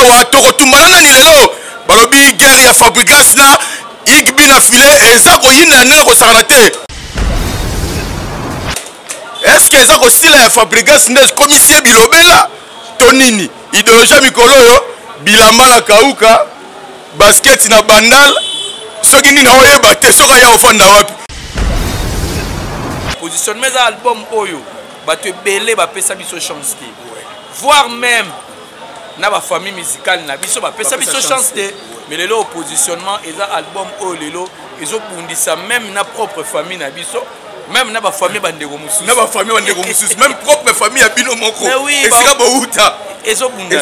awa tokotumbana nani lelo balobi guerre ya Fabregas na Bina Filé eza koyina ndenge kosakana te. Est-ce que eza kosila ya Fabregas nde komisie bilobela tonini idéologie mikolo yo bilamba na kauka basket na bandal soki nini na oyeba te soka ya ofanda wapi. Positionnement za album oyo bato ebele bapesa biso chance te, voire même na ba famille musicale na biso bapesa biso chance te. Mais lelo positionnement eza album oyo lelo ezobundisa même na propre famille na biso, même na ba famille bandeko mususu, na ba famille bandeko mususu, même propre famille ya bino moko esika bouta ezobunda.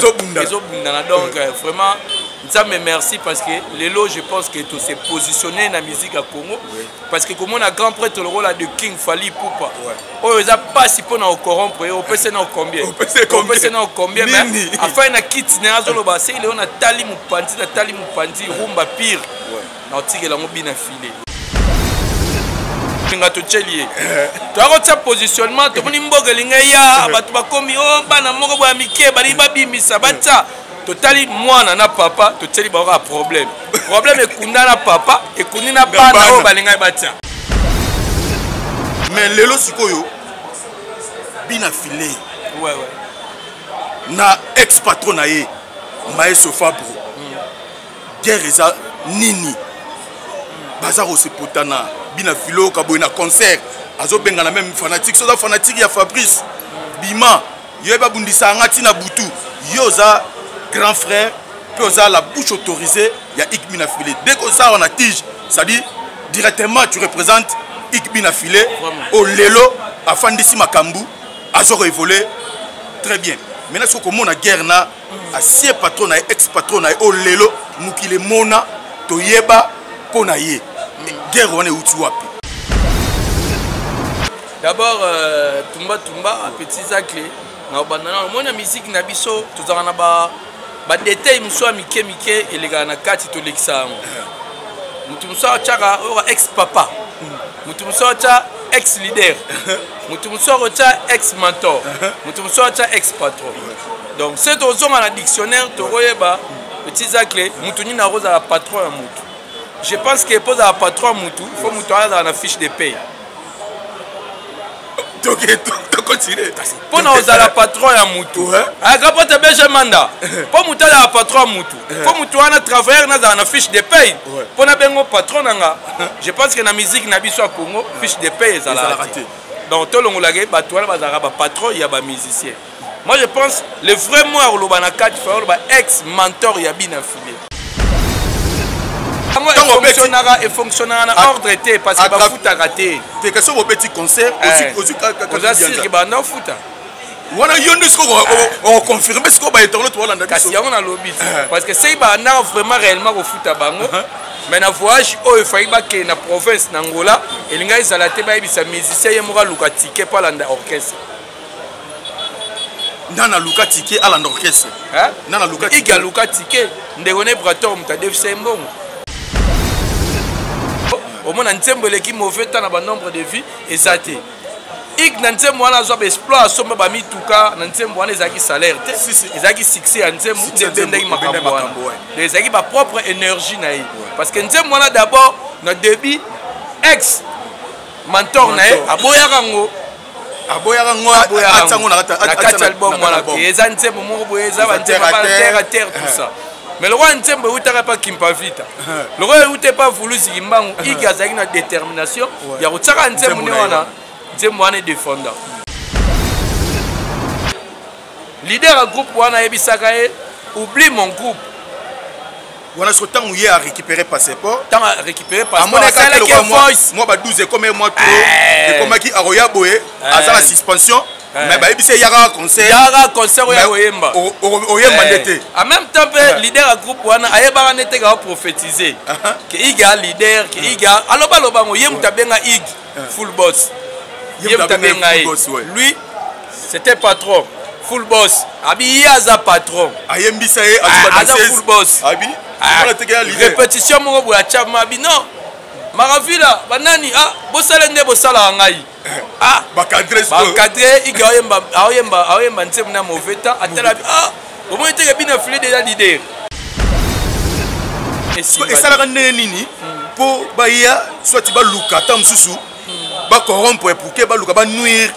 Donc vraiment Nzambe merci parce que lelo je pense que tout s'est positionné na musique à Congo, parce que comme on a grand prêtre le rôle de King Fally Ipupa oh ils a pas si pour na corrompre au PC na combien mais afin na kit na azolo ba c'est on a tali mupanzi rumba pire na otike la mobina filé ngato chelie to akotsa positionnement to moni mbogelinga ya batu bakomi o bana moko bwa mike bali babimisa batsa totali mwana na papa toteli ba problème ekunda na papa ekundi na bana o balinga batsa. Mais lelo sikoyo Bina Filé na ex patron na ye Maestro Fabro guerre eza nini baza ko se potana Bina Filé ka boina concert azo benga na même fanatique soza fanatique ya Fabrice Bima yo ba bundisa ngati na butu yo za grand frère puis oza la bouche autorisée ya Bina Filé dès que ça on a tige ça dit directement tu représentes Bina Filé au lelo afandisi makambu azo évoluer très bien. Maintenant ce que mona guerre na asie patron na ex patron na au lelo mukile mona toyeba pona ye guerre on est uti wapi. D'abord tumba petit zaclé na bandana mona musique na biso tozaka na ba détail muso mike elega na kati to lekisa mutu muso chaka ex papa mutu muso cha ex leader mutu muso cha ex mentor mutu muso cha ex patron. Donc c'est aux hommes en dictionnaire to royeba petit zaclé mutu ni na roza la patron ya mutu. Je pense que pose à patron mutu faut mutu dans la fiche de paye. Donc continuer. Pour nous la patron ya mutu. A capote beje manda. Pour mutu la patron mutu. Pour mutu na travailleur na dans la fiche de paye. Pour na bengo patron nga. Je pense que na musique na biso Congo fiche de paye ça la raté. Donc tout le monde l'a ba toi ba patron ya ba musicien. Moi je pense le vrai mot lo ba na kati fa ba ex mentor ya Bina Filé. Et fonctionnera en ordre été parce que va foutre à rater. T'es question au petit concert aussi que bah non foutre. Voilà yon ce qu'on confirme ce qu'on va être toi là dans parce qu'il y a un lobby parce que c'est bah non vraiment réellement au foot à bango mais na voyage oh il faut pas que na province n'Angola et les gars ils allaient te bah ils sont musiciens ils m'ont loué ticket pour l'orchestre. Nana luka ticket à l'orchestre. Nana luka ticket. Il luka ticket. Ndegone brator mutadef sembon. Au moins Nzembo qui mauvais temps dans nombre de vies exacté. Ik Nzembo wana zo exploit somba ba mituka Nzembo wana ezaki salaire te. Ezaki succès Nzembo ndendeki makambo wana. Ezaki ba propre énergie na ye. Parce que Nzembo wana d'abord na début ex mentor na ye aboyaka ngo atango na kati album wana eza Nzembo moko boyeza ba terre tout ça. Mais le roi Nzembo n'était pas Kimpavita. Le roi n'était pas voulu Zimbangu. Il a une détermination. Il y a un Nzembo Nzembo est défendant. Leader du groupe Wana Ebisakae, oublie mon groupe. On a ce temps où il a récupéré passeport. Temps à récupérer passeport. Moi, 12 comme moi, et comme qui a Royaboé, à la suspension. Mais il y a un concert Oyemba en même temps le leader du groupe wana ayeba nete ga prophétiser que iga leader que iga aloba loba ngo yem tabenga ig full boss yem tabenga lui c'était patron full boss abi yaza patron ayembisa aza full boss abi répétition mo bo ya chama abi non maravila banani bosala nde bosala ngai bakadre iga oyemba Nzembo na mauvais temps atala Au moins tu as bien affilé déjà leader. Et ça la rende nini pour baya soit tu vas luka tam susu ba corrompre pour que ba luka ba nuire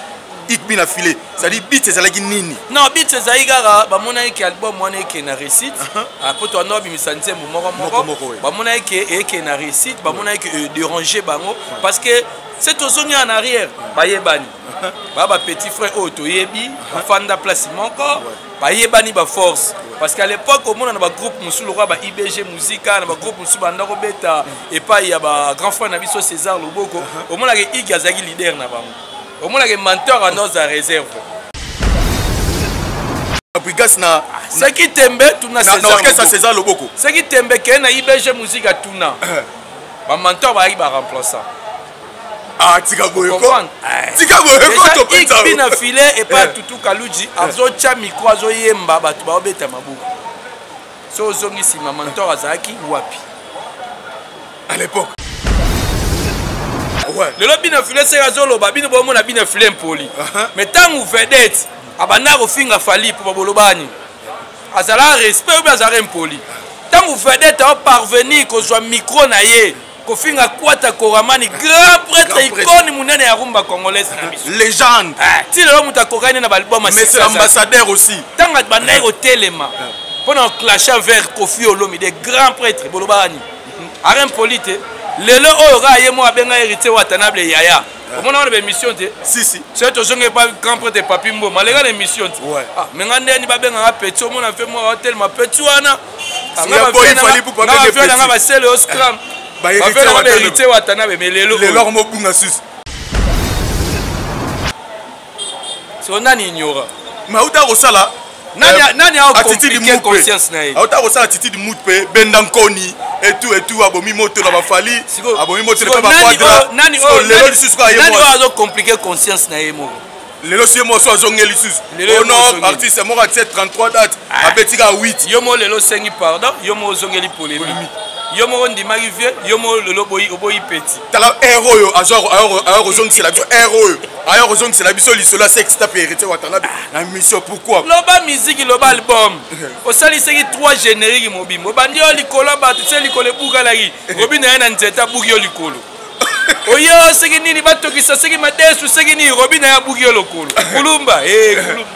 ik bien affilé. Ça dit beat c'est la nini. Non, beat c'est zaigara ba mona ki album mona ki na récite. Après toi no bi misanze moko. Ba mona ki na récite, ba mona ki déranger bango parce que c'est aux zones en arrière. Ba yebani. Ba petit frère Otto yebi, fanda place moko. Ba yebani ba force. Parce qu'à l'époque, au monde, on a un groupe Moussou, ba IBG Musica, on a un groupe Moussou Banda Robeta, et pas il y a un grand frère Nabiso César Loboko. Au monde, il y a un Igazagi leader. Au monde, il y a un mentor à nos réserve. Ce qui t'aime, tu n'as César Loboko. Ce qui t'aime, c'est qu'il y a IBG Musica, tu n'as. Un mentor va y remplaçant. Ah, tika boyoko. Tika boyoko to penza. Il bina filé et pas tutu kaluji. Azo cha micro azo yemba batu ba obeta mabuku. So zongi si mentor azaki wapi. À l'époque. Ouais. Le bina filé c'est azo lo ba bina bo mona bina filé impoli. Mais tant ou vedette abana ko finga fali pour bolobani. Azala respect ou azala impoli. Tant ou vedette a parvenir ko zo micro na ye. Kofinga Kwata Koramani, grand prêtre icône munene ya rumba congolaise na biso. Légende. Ti lelo muta kokani na album mais c'est l'ambassadeur aussi. Tanga banaye au telema. Pendant clash vers Kofi Olomide des grands prêtres bolobani. Arem polite. Lelo oyo ga yemo abenga hérité Watanabe Yaya. Comment on a une mission te? Si. C'est au zonge pas grand prêtre Papi Mbo. Malega une mission. Ouais. Ah, mais ngande ni ba benga petit on a fait moi hôtel ma petit wana. Nga boy fali pour pas de petit. Nga ba sel au scrum. Hérité Watanabe mais lelo lelo mo bunga sus. So nani ignora. Ma uta rosala nani a compliqué conscience na ye. Uta rosala attitude mood pe bendankoni et tout abomi moto na ba fali. Abomi moto na ba quadra. Nani lelo sus ko ayemo. Nani a compliqué conscience na ye mo. Lelo si mo so zongeli sus. Ono artiste mo ka 33 dates abetika 8. Yo mo lelo sengi pardon, yo mo zongeli polémique. Yo mo ndi magivie, yo mo lelo boyi oboyi petit. Tala héros yo alors zong c'est la biso héros. Alors zong c'est la biso lisola sex tape hérité Watanabe. La mission pourquoi? Loba musique loba album. O sali seki 3 génériques mobimbo. Bandi yo likolo ba tu sais likolo buka lagi. Robina na nzeta buki yo likolo. Oyo seki nini batokisa seki madesu seki ni Robina ya buki yo lokolo. Kulumba kulumba.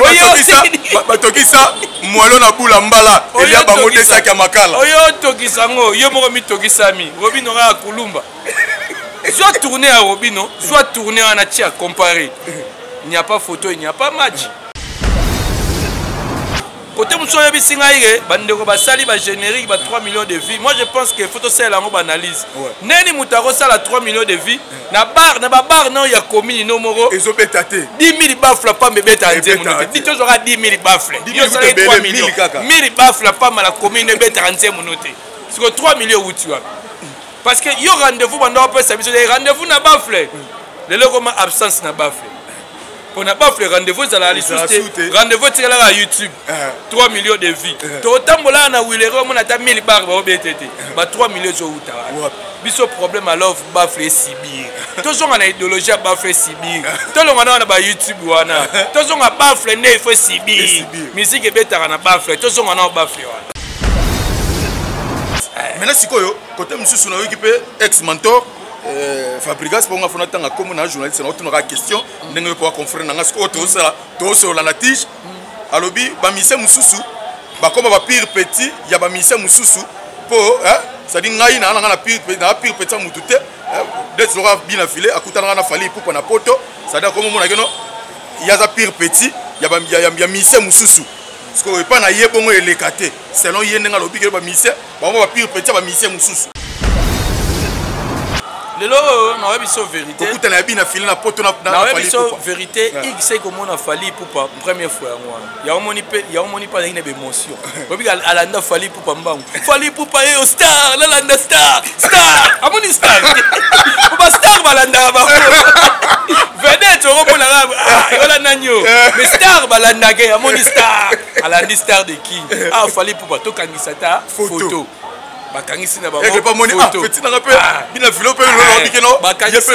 Oyo batokisa mwalo na bula mbala elia bango desaki ya makala. Oyo tokisa ngo yo moko mitokisa mi. Robino ga kulumba. Soit tourner à Robino, soit tourner en Atia, comparé. Il n'y a pas photo, il n'y a pas match. Côté Moussou Yabi Singaïre, Bandeko Basali, générique, 3 millions de vies. Moi je pense que photo c'est la analyse. Neni Moutaro ça la 3 millions de vies. Na bar non il y a commis no moro. Ils ont pétaté. 10 000 baffles pas me bête à dire. Dis toujours 10 000 baffles. Il y a 3 millions. 1000 baffles pas mal la commune ne bête à dire mon noté. C'est 3 millions où tu as. Parce que yo rendez-vous pendant peu ça rendez-vous na baffle. Le logo ma absence na baffle. Pour na baffle rendez-vous ça la liste rendez-vous c'est là YouTube. 3 millions de vies. To tambola na Willero mon ata 1000 bar ba BTT. Ba 3 millions zo uta. Biso problème alors baffle Sibir. Toujours on a idéologie baffle Sibir. Tout le monde na ba YouTube wana. Toujours on baffle ne faut Sibir. Musique e betara na baffle. Toujours on a baffle wana. Maintenant sikoyo côté monsieur Souna équipé ex mentor Fabrigas pour nga fona tanga comme na journaliste na otunaka question ndenge pour confrère na ngasko to sala to so la tige alobi ba mise mususu ba comme ba pire petit ya ba mise mususu po ça dit ngai na pire petit mutute d'être sera bien affilé akutana na fali pour na poto ça dit comme mona keno ya za pire petit ya mise mususu. Parce que pas na yebongo elekate selon yendenga lobi ke ba mise ba pire petit ba mise mususu. Lelo na biso vérité. Okuta na bina fili na poto na fali biso vérité x comme on a fali pour pas première fois moi. Ya omoni pas une émotion. Obi alanda fali pour pas mbangu. Fali pour pas yo star, la landa star. Amoni star. Pour pas star balanda ba. Vedette romona yola nanyo. Mais star balanda ke amoni star. Alandi star de qui? Ah fali pour pas to kangisa ta photo. Bakangisi na ba petit na rappel bina filo pe lo bikeno bakangisi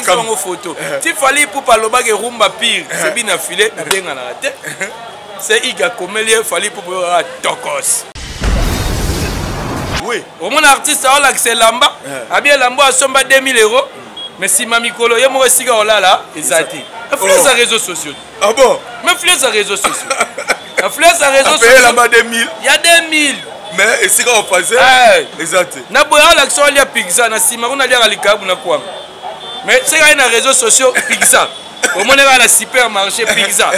bango photo ti fali pour paloba ke rumba pire c'est bina filé na benga na tête c'est Iga Komelie fallait pour Tokos. Oui. Au moins artiste a l'accès lamba. A bien lamba a somba 2000 €. Mais si Mami Kolo y'a moi aussi là là, exactement. Influence à réseaux sociaux. Ah bon? Mais influence à réseaux sociaux. Influence à réseaux sociaux. Il y a là-bas 2000. Il y a 2000. Mais et si on faisait exact. Na boya l'action il y a pizza na sima on a dire alikabu na quoi. Mais c'est quand les réseaux sociaux pizza. Au moins dans la supermarché pizza.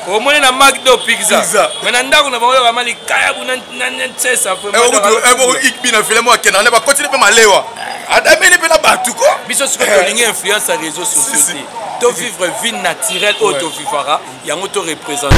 Au moins dans McDo pizza. Mais na ndako na bango vraiment les kayabu na ntesa vraiment. Ik bina filemo akena na ba continuer pe malewa. Adamene pe la batu ko. Biso ce que tu influence à réseaux sociaux. To vivre vie naturelle auto vivara, yango to représenter.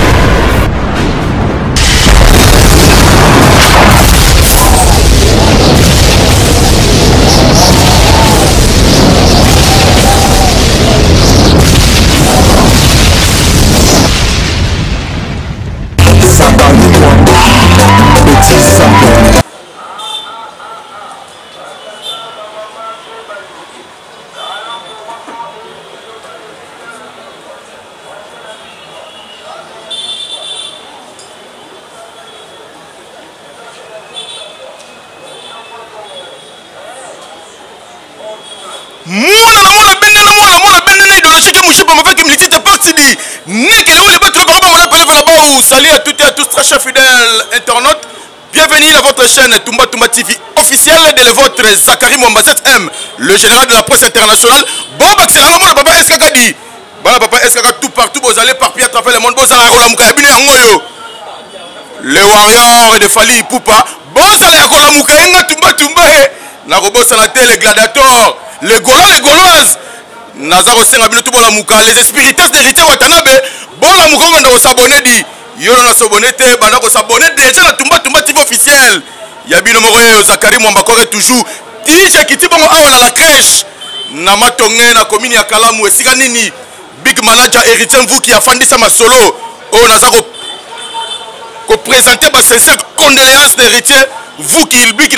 Salut à toutes et à tous, très chers fidèles internautes. Bienvenue dans votre chaîne Toumba Toumba TV officielle de votre Zakari Mwamba 7M, le général de la presse internationale. Bon, c'est un moment, papa Eskakadi. Voilà, papa Eskaka, tout partout, vous allez parpiller à travers le monde. Vous allez le warrior de Fali Poupa. Bon, ça allez à Moukaïna, Toumba Toumba. Narobo Sanate, les gladiateurs, les Gaulois, les Gauloises. Nazaro Sengabino Touba la Mouka, les spiritistes d'héritier Watanabe. Bon, la Mouka, on doit s'abonner dit. Yo na s'abonner te bana ko s'abonner déjà na Toumba Toumba TV officiel. Yabino Moroyo Zakari Mwamba Kore toujours. DJ Kiti bongo awa na la crèche. Na matonge na commune ya Kalamu esika nini. Big manager héritier Mvuki afandisa masolo. Oh nazako ko présenter ba sincère condoléances d'héritier Mvuki big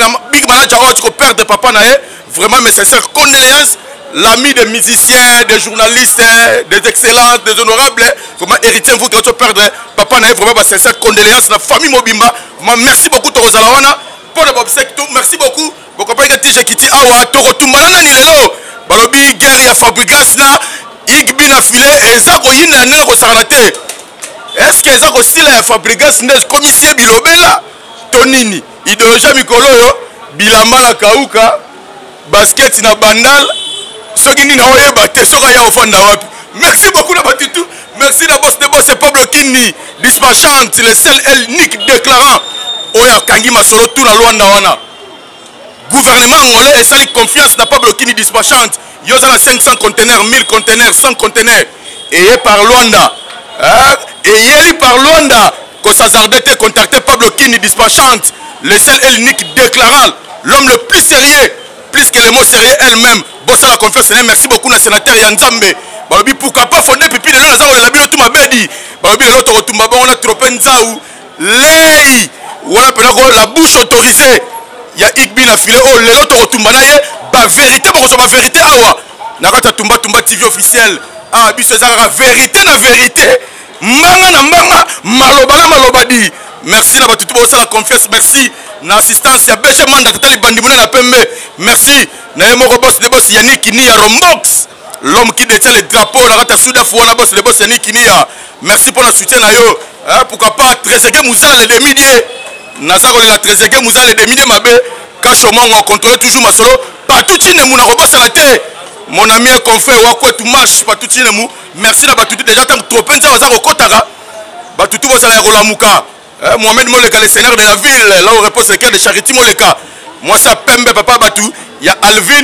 manager au père de papa nae. Vraiment mes sincères condoléances. L'ami des musiciens, des journalistes, des excellents, des honorables, vraiment héritier vous qui avez perdre papa n'a vraiment pas sincère condoléances la famille Mobimba. Merci beaucoup Torozalawana pour le obsèque tout. Merci beaucoup. Vous comprenez que TJ Kiti awa Toro Tumbalana ni lelo. Balobi guerre ya Fabregas na igbi na filé et ça ko yina na ko saranate. Est-ce que ça ko style ya Fabregas ne commissaire bilobela tonini idéologie mikolo yo bilamba la kauka basket na bandal. Merci beaucoup Nabatitou. Merci la boss de boss et Pablo Kini. Dispatchante, le seul unique déclarant. Oya Kangi Masolo tout la Luanda wana. Gouvernement angolais et sali confiance na Pablo Kini dispatchante. Yoza 500 conteneurs, 1000 conteneurs, 100 conteneurs. Et par Luanda. Et par Luanda. Qu'on s'hazardait contacter Pablo Kini dispatchante. Le seul unique déclarant. L'homme le plus sérieux. Plus que les mots sérieux elle-même. Bossa la confiance, merci beaucoup na sénateur Yanzambe. Balobi pourquoi pas fonder pipi de la zao la bino tout ma bedi. Balobi l'autre retumba bon on a trop penzaou. Lei. Voilà pendant la bouche autorisée. Ya ikbi na filé oh l'autre retumba na ye ba vérité ba ko ba vérité awa. Na kata tumba tumba TV officiel. Ah biso ezaka vérité na vérité. Manga na manga maloba na maloba di. Merci na batutu bossa la confiance, merci. Na assistance ya BG Manda Tatali Bandimuna na Pembe. Merci. Na yemoko boss de boss Yannick Kinia Rombox. L'homme qui détient le drapeau na rata Souda Fouana boss de boss Yannick Kinia. Merci pour le soutien na yo. Pourquoi pas Trezeke Mouzal de midi. Nazaro la Trezeke Mouzal de midi mabe. Kachomo on contrôle toujours ma solo. Patuti ne muna robosa la té. Mon ami et confrère Wakwetu Mash Patuti ne mou. Merci na batutu déjà tant trop penza wazaro kotaka. Batutu bossa la Rolamuka. Mohamed Moleka, le seigneur de la ville, là où repose le cœur de Charity Moleka. Moi, ça Pembe, papa Batou. Il y a Alvin,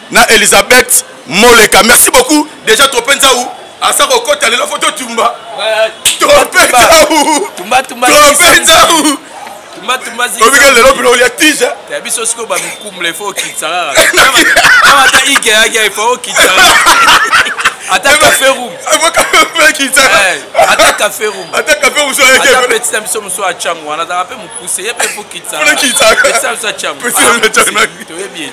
na Elisabeth Moleka. Merci beaucoup. Déjà, trop penzaou. À ça, au côté, la photo Tumba. Trop penzaou. Tumba, Tumba. Trop penzaou. Tumba, Tumba. Tumba, Tumba. Il y a tige. Il y a biso sko ba mukumle il faut qu'il s'arrête. Kama ta ige il faut qu'il s'arrête. Attaque café room. Attaque café room. Attaque café room. Attaque petit ami somme soit changu. On a rappelé mon poussé. Il faut qu'il s'arrête. Petit ami soit changu. Petit ami soit changu. Tu es bien.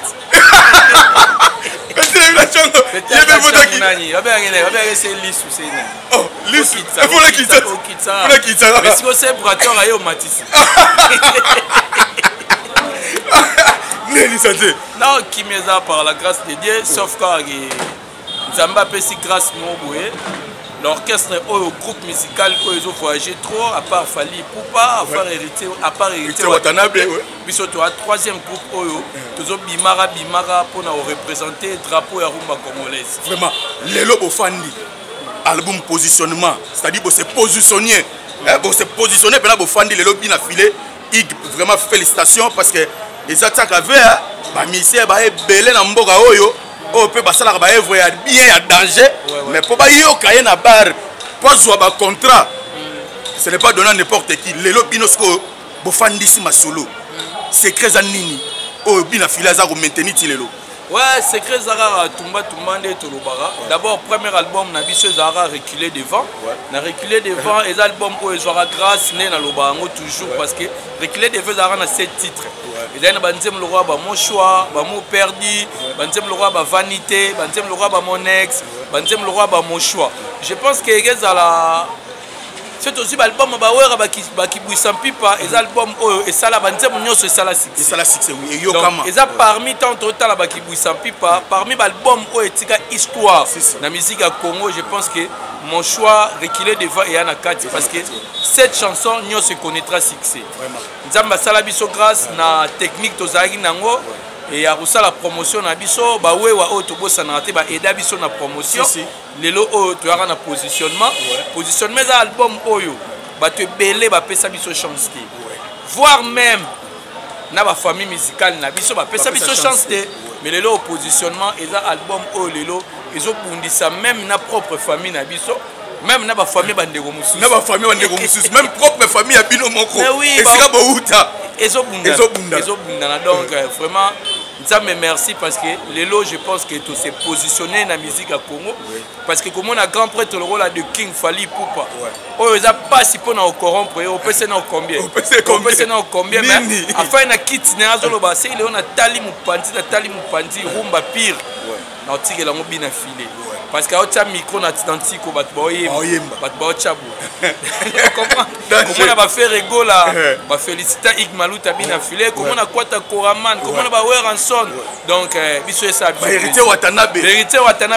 Non, qui m'aide par la grâce de Dieu, sauf quand Zamba Pessi grâce Moboué, l'orchestre au groupe musical ils ont voyagé trop, à part Fali Poupa, à part hérité Watanabe, puis surtout à troisième groupe Oyo, tous autres Bimara pour nous représenter le drapeau à Rumba congolaise. Vraiment, Lelo Bofandi, album positionnement, c'est-à-dire que c'est positionné, c'est positionné, puis là Bofandi Lelo bien affilé, vraiment félicitations parce que les attaques avaient, bah misé, bah belé na mboga Oyo. On peut passer la œuvre bien à danger, mais pour pas y aller na bar, pour jouer un contrat, ce n'est pas donné à n'importe qui. Les lobinosco, bofandisi masolo, secret zanini, oh bien filé à maintenir tilelo. Ouais, secret Zara Tumba Tumbande Tolobara. D'abord, premier album, Nabiso Zara reculé devant. Na reculé devant, et l'album où ils aura grâce né dans l'Obarango toujours parce que reculé devant Zara na 7 titres. Et là, Banzem le roi, mon choix, mon perdu, Banzem le roi, vanité, Banzem le roi, mon ex, Banzem le roi, mon choix. Je pense que les gars, c'est aussi l'album qui bouge pipa et l'album et ça la banzem nyonso et ça la succès. Et ça la succès oui et yo kama. Et ça parmi tant total la qui bouge pipa parmi l'album etika histoire la musique à Congo je pense que mon choix reculé devant et ana kati parce que cette chanson nyonso connaîtra succès. Vraiment. Nzamba sala biso grâce na technique tozaki nango. Et à la promotion na biso ba wewa o to bossa na te ba eda biso na promotion lelo o to yaka na positionnement positionnement za album oyo ba te belé ba pesa biso chance te voire même na ba famille musicale na biso ba pesa biso chance te mais lelo au positionnement et za album oyo lelo ezo bundisa même na propre famille na biso même na ba famille bandeko mususu na ba famille bandeko mususu même propre famille ya bino moko et sika bo uta ezo bunda donc vraiment ça me merci parce que Lelo je pense que tout s'est positionné dans la musique à Congo parce que comme on a grand prêtre le rôle de King Fali Poupa oh ils a pas si pour nous corrompre on peut se nous combien mais afin na kit na azolo ba c'est on a tali mupandi rumba pire na otike la mobina filé parce que au micro na identique au batbo chabu comment on va faire rigola va féliciter Igmaluta bina filé comment on a kwata Koraman comment on va voir enson donc biso ça hérité Watanabe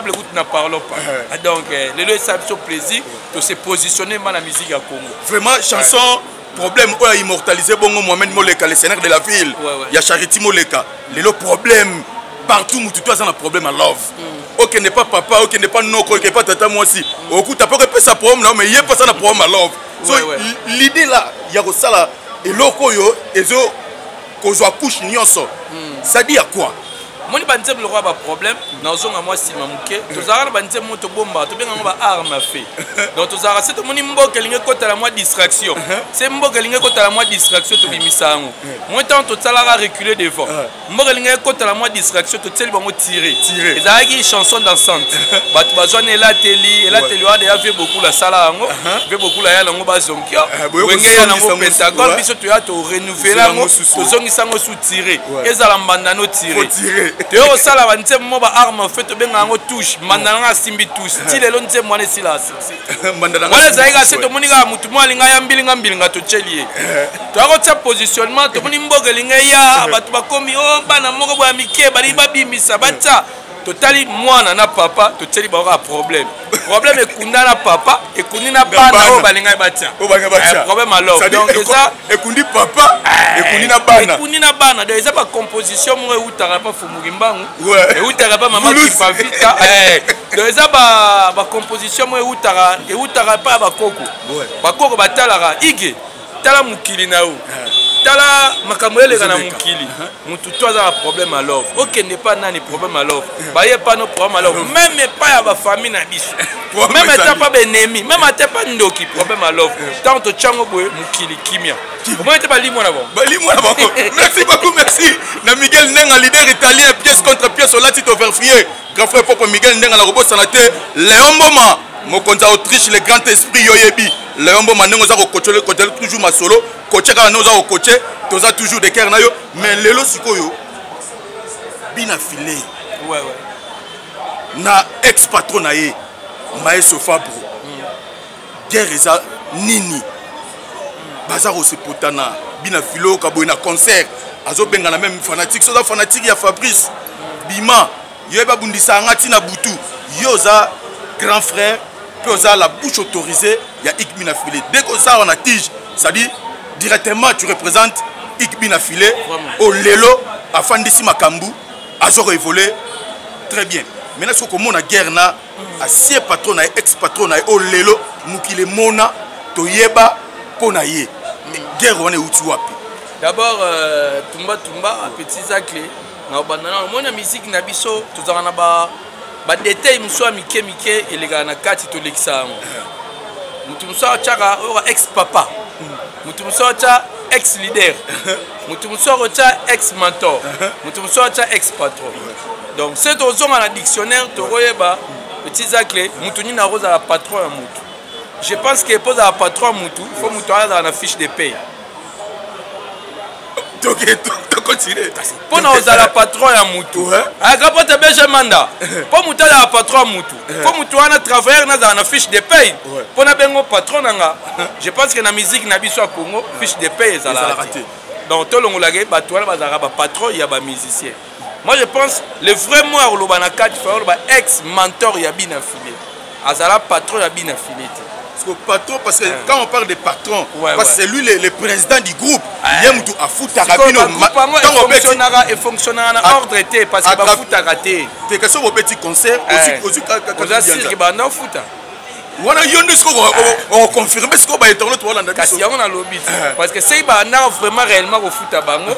écoute na parlons pas donc les deux ça sont plaisir de se positionner dans la musique à Congo vraiment chanson problème quoi immortaliser bongo Mohamed Moleka le scénario de la ville il y a Charity Moleka le problème partout tout toi ça un problème à love ok n'est pas papa ok n'est pas noko ok n'est pas tata moi aussi au coup t'as pas que ça problème là mais il y a pas ça un problème à love so l'idée là il y a ça là et loko yo ezo ko zo couche nyonso ça dit à quoi moni banzem le roi ba problème na zonga moi si mamuke tozara banzem moto bomba to benga ba arme à feu donc tozara c'est moni mboka linge kota la moi distraction c'est mboka linge kota la moi distraction to bimisango moi tant to tsala reculer devant mboka linge kota la moi distraction to tseli bango tirer ezaki chanson dansante batu bazone la teli wa déjà fait beaucoup la sala ngo fait beaucoup la ya ngo bazonkio wenge ya ngo pentagone biso to ya to renouveler ngo to zongi sango sous tirer ezala mbandano tirer Théo sala ba nzemmo ba arme fait to benga ngo touche mandana simbi touche style lo nzemmo ne sila mandana wala zaika se to moninga mutu mwalinga ya mbilinga to chelie to akotsa positionnement to moni mbogelinga ya batu bakomi o bana moko bo amike bali babimisa batsa totali mwana na papa toteli ba problème ekunda na papa ekundi na bana o balinga batsa problème alors donc ça ekundi papa ekundi na bana donc ça ba composition mo utara pa fumuki mbangu utara pa mama qui pa vita donc ça ba composition mo utara pa bakoko batalaka ige tala mukili na o tala makambo eleka na mukili mutu to aza problème à love ok n'est pas nani problème à love ba ye pas no problème à love même pas ya ba famille na biso même ta pas benemi même ta pas ndoki problème à love tant to chango boye mukili kimia comment était bali mona bon merci beaucoup merci na Miguel Nenga leader italien pièce contre pièce au latito verfier grand frère papa Miguel Nenga la robot sanate Léon Boma mokonza Autriche le grand esprit yoyebi Léon Boma nengo za ko coacher toujours ma solo coacher kana noza ko coacher toza toujours de cœur na yo mais lelo sikoyo bina filé ouais. na ex patron na ye Maestro Fabro guerre eza nini baza ko se potana bina filo ka boy na concert azo benga na même fanatique soza fanatique ya Fabrice bima yo ba bundisa ngati na butu yo za grand frère puis oza la bouche autorisée ya Ikbina filé dès que ça on a tige ça dit directement tu représentes Ikbina filé au lelo afandisi makambu azo évoluer très bien. Maintenant, ce que mon guerre na ancien patron na ex patron na o lelo mukile mona to yeba pona ye guerre wana uti wapi. D'abord tumba petit zakle na banana mona musique na biso tozaka na ba détail muso mike elega na kati to lekisa mutu muso chaka ex papa mutu muso cha ex leader mutu muso cha ex mentor mutu muso cha ex patron. Donc c'est dans un dictionnaire tu royeba petit zakle mutu ni na roza la patron ya mutu. Je pense que pose la patron mutu faut mutu ala dans la fiche de paye. Donc continue. Pour nous la patron ya mutu. A capote beje manda. Pour mutu la patron mutu. Faut mutu ana travailler dans la fiche de paye. Pour na bengo patron nanga. Je pense que na musique na biso Congo fiche de paye ça la raté. Donc tout le monde la bato ala bazara ba patron ya ba musicien. Moi je pense le vrai mot au lobana 4 ex mentor ya bina filé. Azala patron ya bina filé. Patron parce que quand on parle de patron parce que c'est lui le président du groupe il y a mutu afuta rabino et fonctionnera en ordre été parce que ba futa raté te que sur vos petits concerts aussi que ba na futa wana yondo ce qu'on confirmer ce qu'on ba étonner to Hollande kasi on a lobby parce que c'est ba na vraiment réellement au futa bango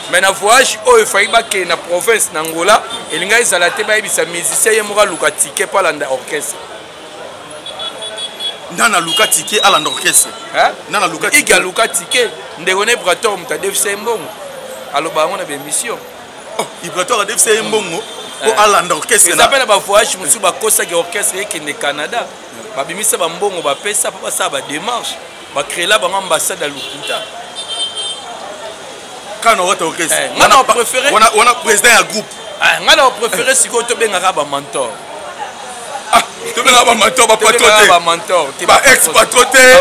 mais na voyage o il faille ba que na province n'Angola et linga izala te ba ibisa musicien yemoka luka ticket pa landa orchestre. Nana luka ticket à l'orchestre. Nana luka ticket. Iga luka ticket. Ndegone brator muta defse mbongo. Aloba ngona be mission. Oh, Ibrator a defse mbongo ko à l'orchestre. Ça s'appelle ba voyage musu ba kosa ke orchestre yeke ne Canada. Ba bimisa ba mbongo ba pesa pa ça ba démarche. Ba créer là ba ambassade à Lukuta. Quand on va orchestre. On a préféré. On a président à groupe. On a préféré si ko to benga ba mentor. Tu veux avoir mentor, pas patron, ex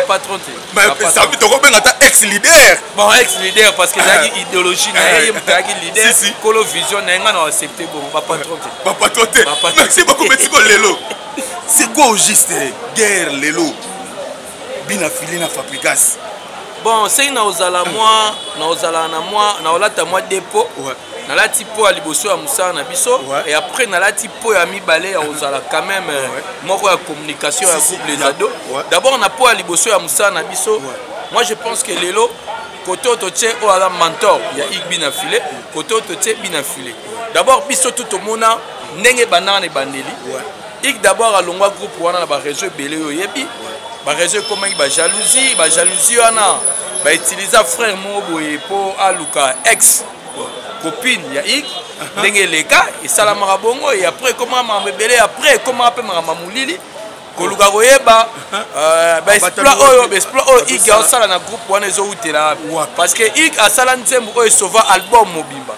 patron, mais ça veut dire que ex leader. Bon, ex leader parce que j'ai une idéologie, j'ai une leader, colo vision, n'a pas accepté bon, pas patron. Pas patron. Merci beaucoup, merci beaucoup Lelo. C'est quoi au juste guerre Lelo? Bina filé na fabrigas. Bon, c'est na ozala moi, na ozala na moi, na olata moi dépôt. Na la tipo à liboso à Moussa na biso et après na la tipo à mibale à ozala quand même moko ya communication à groupe les ados. D'abord na po à liboso à Moussa na biso. Moi je pense que lelo côté autotien o ala mentor ya Ikbina filé, côté autotien bina filé. D'abord biso tout au monde ndenge banana bandeli. Ik d'abord à longwa groupe wana na ba réseau belé yo yebi. Ba réseau comment ba jalousie wana ba utiliser frère mo boye po aluka ex copine ya ik ndenge leka et salamaka bongo et après comment mambebele après comment apé mamulili koluka koyeba ba exploit oyo ik ya osala na groupe wana ezoutela parce que ik asala nzembo oyo esova album mobimba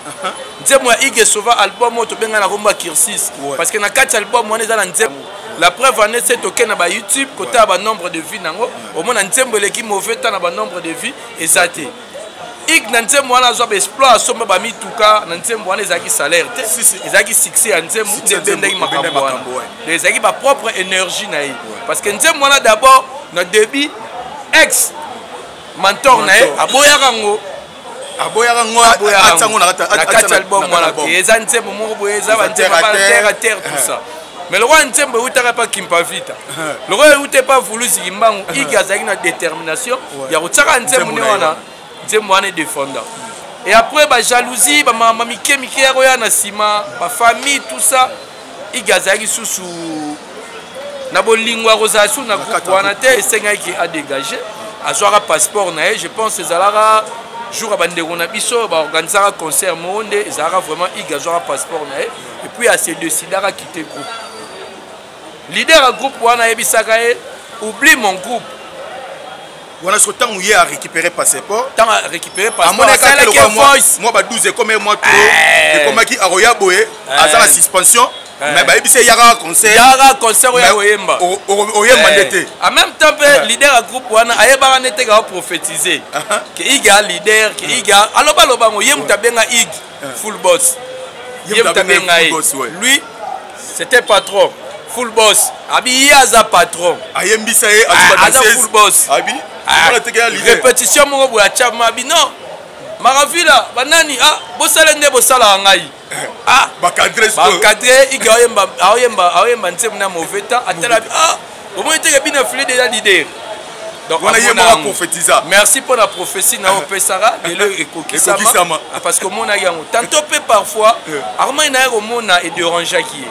nzembo ya ik esova album oyo tobenga na komba Kirsis parce que na kati album wana eza na nzembo. La preuve en est c'est token na ba YouTube côté ba nombre de vues nango au moins nzembo leki mauvais temps na ba nombre de vues ezate. Ik na nzembo wana zo ba exploit somba ba mituka na nzembo wana ezaki salaire te ezaki succès ya nzembo ndenge makambo wana ezaki ba propre énergie na ye parce que nzembo wana d'abord na début ex mentor na ye aboyaka ngo atango na kati album wana eza nzembo moko boye eza ba nzembo terre à terre tout ça. Mais le roi Nzembo n'était pas Kimpavita. Le roi n'était pas voulu Zimbangu. Il a une détermination. Il y a un Nzembo est défendant. Et après, la jalousie, ma mike na sima, ma famille, tout ça. Il y a sous na bolingwa rosation na groupe wanate et senga qui a dégagé. A un passeport na je pense que Zalara jour à bandero na biso ba organiser un concert monde et Zalara vraiment il a un passeport na et puis à ces deux sidara quitter le groupe. Leader à groupe wana ebisaka oublie mon groupe Voilà ce temps où il a récupéré passeport. Tant à récupérer passeport. Moi, 12 comme moi trop. Et comme qui a roya boé, à la suspension. Mais bah il y a un concert. Il y a un concert où il y a Oyemba. Oyemba n'était. En même temps, le leader à groupe wana ayeba n'était qu'à prophétiser. Que il y a leader, que il y a. Alors bah le bango yem tabenga ig full boss. Yem tabenga lui, c'était patron. Full boss. Abi yaza patron. Ayembi ça est. Aza full boss. Abi. Répétition mon boya chama abi non. Maravilla banani bosalende bosala ngai. Bakadre iga oyemba nsemu na mauvais temps atala au moins te bien affilé déjà l'idée. Donc on a yema prophétiser. Merci pour la prophétie na opesara de le ekokisama parce que mon ayango tantôt peu parfois arma ina ko mona et déranger qui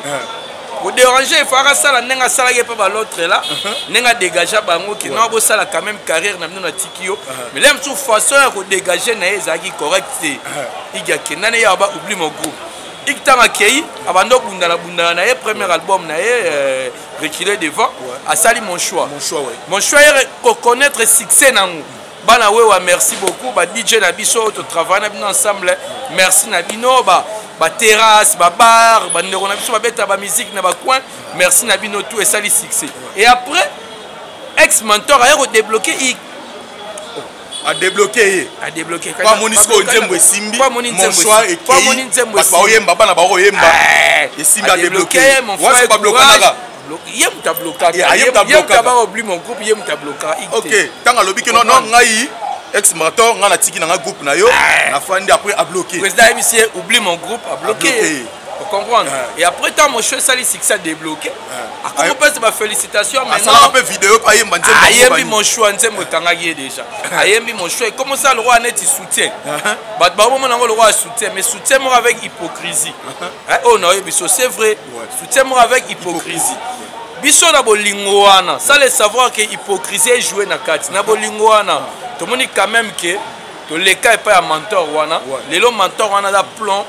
au déranger fara sala nenga sala ke pa l'autre là nenga dégager bango qui na bo sala quand même carrière na na tikio mais l'aime sous façon à dégager na ezaki correct iga kenane ya ba oublie mon groupe Iktanga Kei, abando bunda na ye premier album na ye reculer devant a sali mon choix. Mon choix est reconnaître succès nango. Bana wewa merci beaucoup ba DJ na biso to travail na bino ensemble. Merci na bino ba terrasse, ba bar, ba ndeko na biso ba beta ba musique na ba coin. Merci na bino tout et sali succès. Et après ex mentor a redébloqué à débloquer. Pas mon isco Nzembo Simbi. Mon choix est pas mon Nzembo. Parce que oyemba bana ba oyemba. Et Simbi a débloqué. Mon frère pas bloqué. Yem ta bloqué. Yem ta ba oublie mon groupe yem ta bloqué. OK. Tant à lobby que non ngai ex mentor ngana tiki na groupe na yo. Na fandi après a bloqué. Président monsieur oublie mon groupe a bloqué. Vous comprenez? Et après tant mon choix sali succès débloqué. À comment peut ma félicitation maintenant? Ça un peu vidéo pas yemba Nzembo. Ayembi mon choix Nzembo tangaki déjà. Ayembi mon choix comment ça le roi net il soutient. Bah moment le roi soutient mais soutient moi avec hypocrisie. Oh non, biso c'est vrai. Soutient moi avec hypocrisie. Biso na bolingo wana, ça le savoir que hypocrisie est jouée na kati. Na bolingo wana, tout le monde quand même que to le cas est pas un mentor wana. Les longs mentors wana da plomb.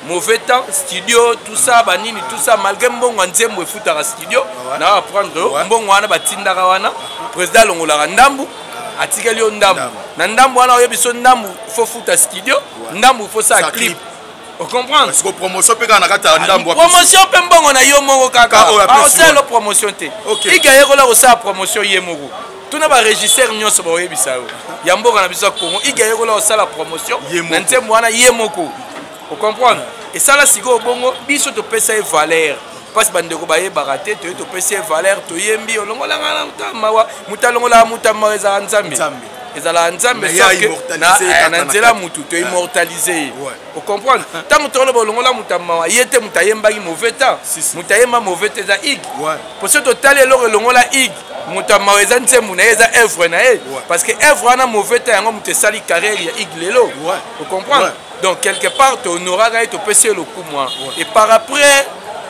Mauvais temps, studio, tout ça, banini, tout ça, malgré mbongo Nzembo efutaka studio, na apprendre mbongo wana batindaka wana, président longola ndambu, atikeli yo ndambu. Na ndambu wana oyebiso ndambu faut futa studio, ndambu faut ça clip. Vous comprenez? Parce que promotion pe kana kata ndambu. Promotion pe mbongo na yo mongo kaka. Ah c'est la promotion te. Igaye ko la ko sa promotion ye mongo. Tout na ba régisseur nyonso ba oyebisa yo. Yamboka na biso Congo, igaye ko la ko sa la promotion. Na Nzembo wana ye moko. Vous comprenez? Et ça là, si vous avez biso to pesa valeur. Parce que bandeko baye baraté, to pesa valeur, to yembi olongola ngala mutamawa, mutalongola mutamawa za nzambe. Ezala nzambe que na nzela mutu to immortaliser. Vous comprenez? Tant to olongola mutamawa, yete mutayemba ki mauvais temps. Mutayemba mauvais temps za ig. Pour ce total eloko olongola ig. Mutamawa eza nzembo na eza œuvre na e. Parce que œuvre na mauvais temps yango mutesali carrière ya ig lelo. Vous comprenez? Donc quelque part tu honoras tu peux essayer le coup moi et par après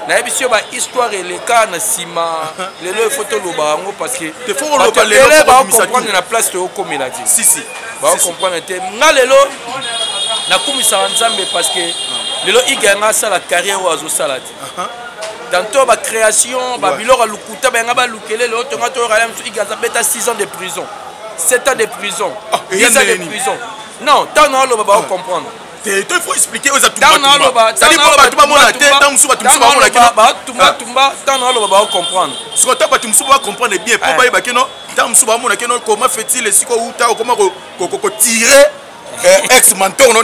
na ebisio ba histoire et les cas na sima lelo photo lo bango parce que il faut le comprendre la place de comme il a dit si ba comprendre te nga lelo na kumisa nzambe parce que lelo iganga ça la carrière oazo salati tantôt ba création ba bilora lukuta ba nga ba lukele le autre ngato rala msu igaza beta 6 ans de prison 7 ans de prison 10 ans de prison non tant non lo ba comprendre. Il faut expliquer aux atouts. Ça dit pas tout le monde a été dans le souba tout le monde comprendre. Ce que tu vas comprendre bien pour pas que non dans le souba mon comment fait-il si comment tirer ex mentor non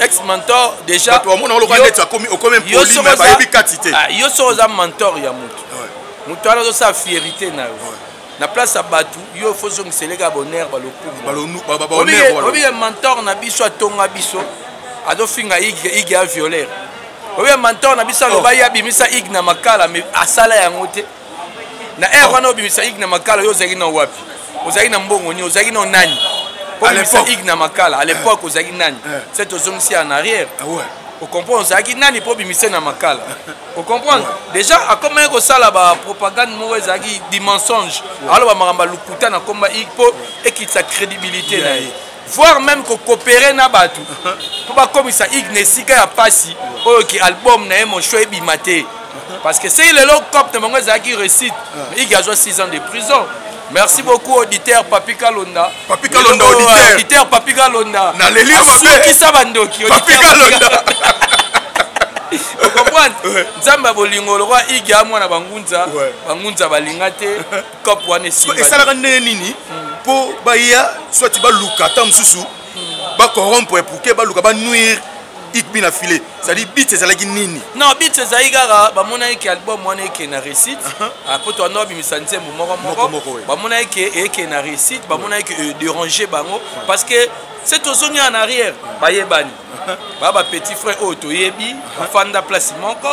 ex mentor déjà toi mon on le tu as commis au même poli mais ba yebi quantité yo so za mentor ya mutu mutu ala sa fierté na na place à Batu, yo faut que c'est les gars bonheur mentor na biso atonga biso ado finga igi a violer. Obi mentor na biso lo ba ya bimisa ig na makala mais asala yango te. Na wana bimisa ig na makala yo zaki na wapi? Ozaki na mbongo ni ozaki na nani? Pour bimisa ig na makala à l'époque ozaki nani? C'est ozongsi en arrière. Vous comprenez? C'est nani pour bimisa na makala. Vous comprenez? Déjà à comment que ça la propagande mauvaise agi di mensonge. Alors ba maramba lukuta na komba ipo et qui sa crédibilité na voire même que coopérer na batu. Pour ba comme ça ignesika ya pasi o ki album na mon choix bimate. Parce que c'est le low cop de mauvaise agi récite. Mais il a joué 6 ans de prison. Merci beaucoup auditeur Papi Kalonda. Papi Kalonda auditeur Papi Kalonda. Na lelio qui ça bandoki Papi Kalonda. Vous comprenez? Nzamba bolingo le roi Iga mwana bangunza. Bangunza balingate cop wane simba. Et ça la rende nini pour baya soit ba lukata msusu ba corrompre pour que ba luka ba nuire ikbina filé. Ça dit beat c'est la nini. Non beat c'est zaigara ba mona ki album wana ki na récite. Après toi no bi misanze moko ba mona ki na récite, ba mona ki déranger bango parce que c'est au songe en arrière bayebani. Ba petit frère Oto yebi fanda place moko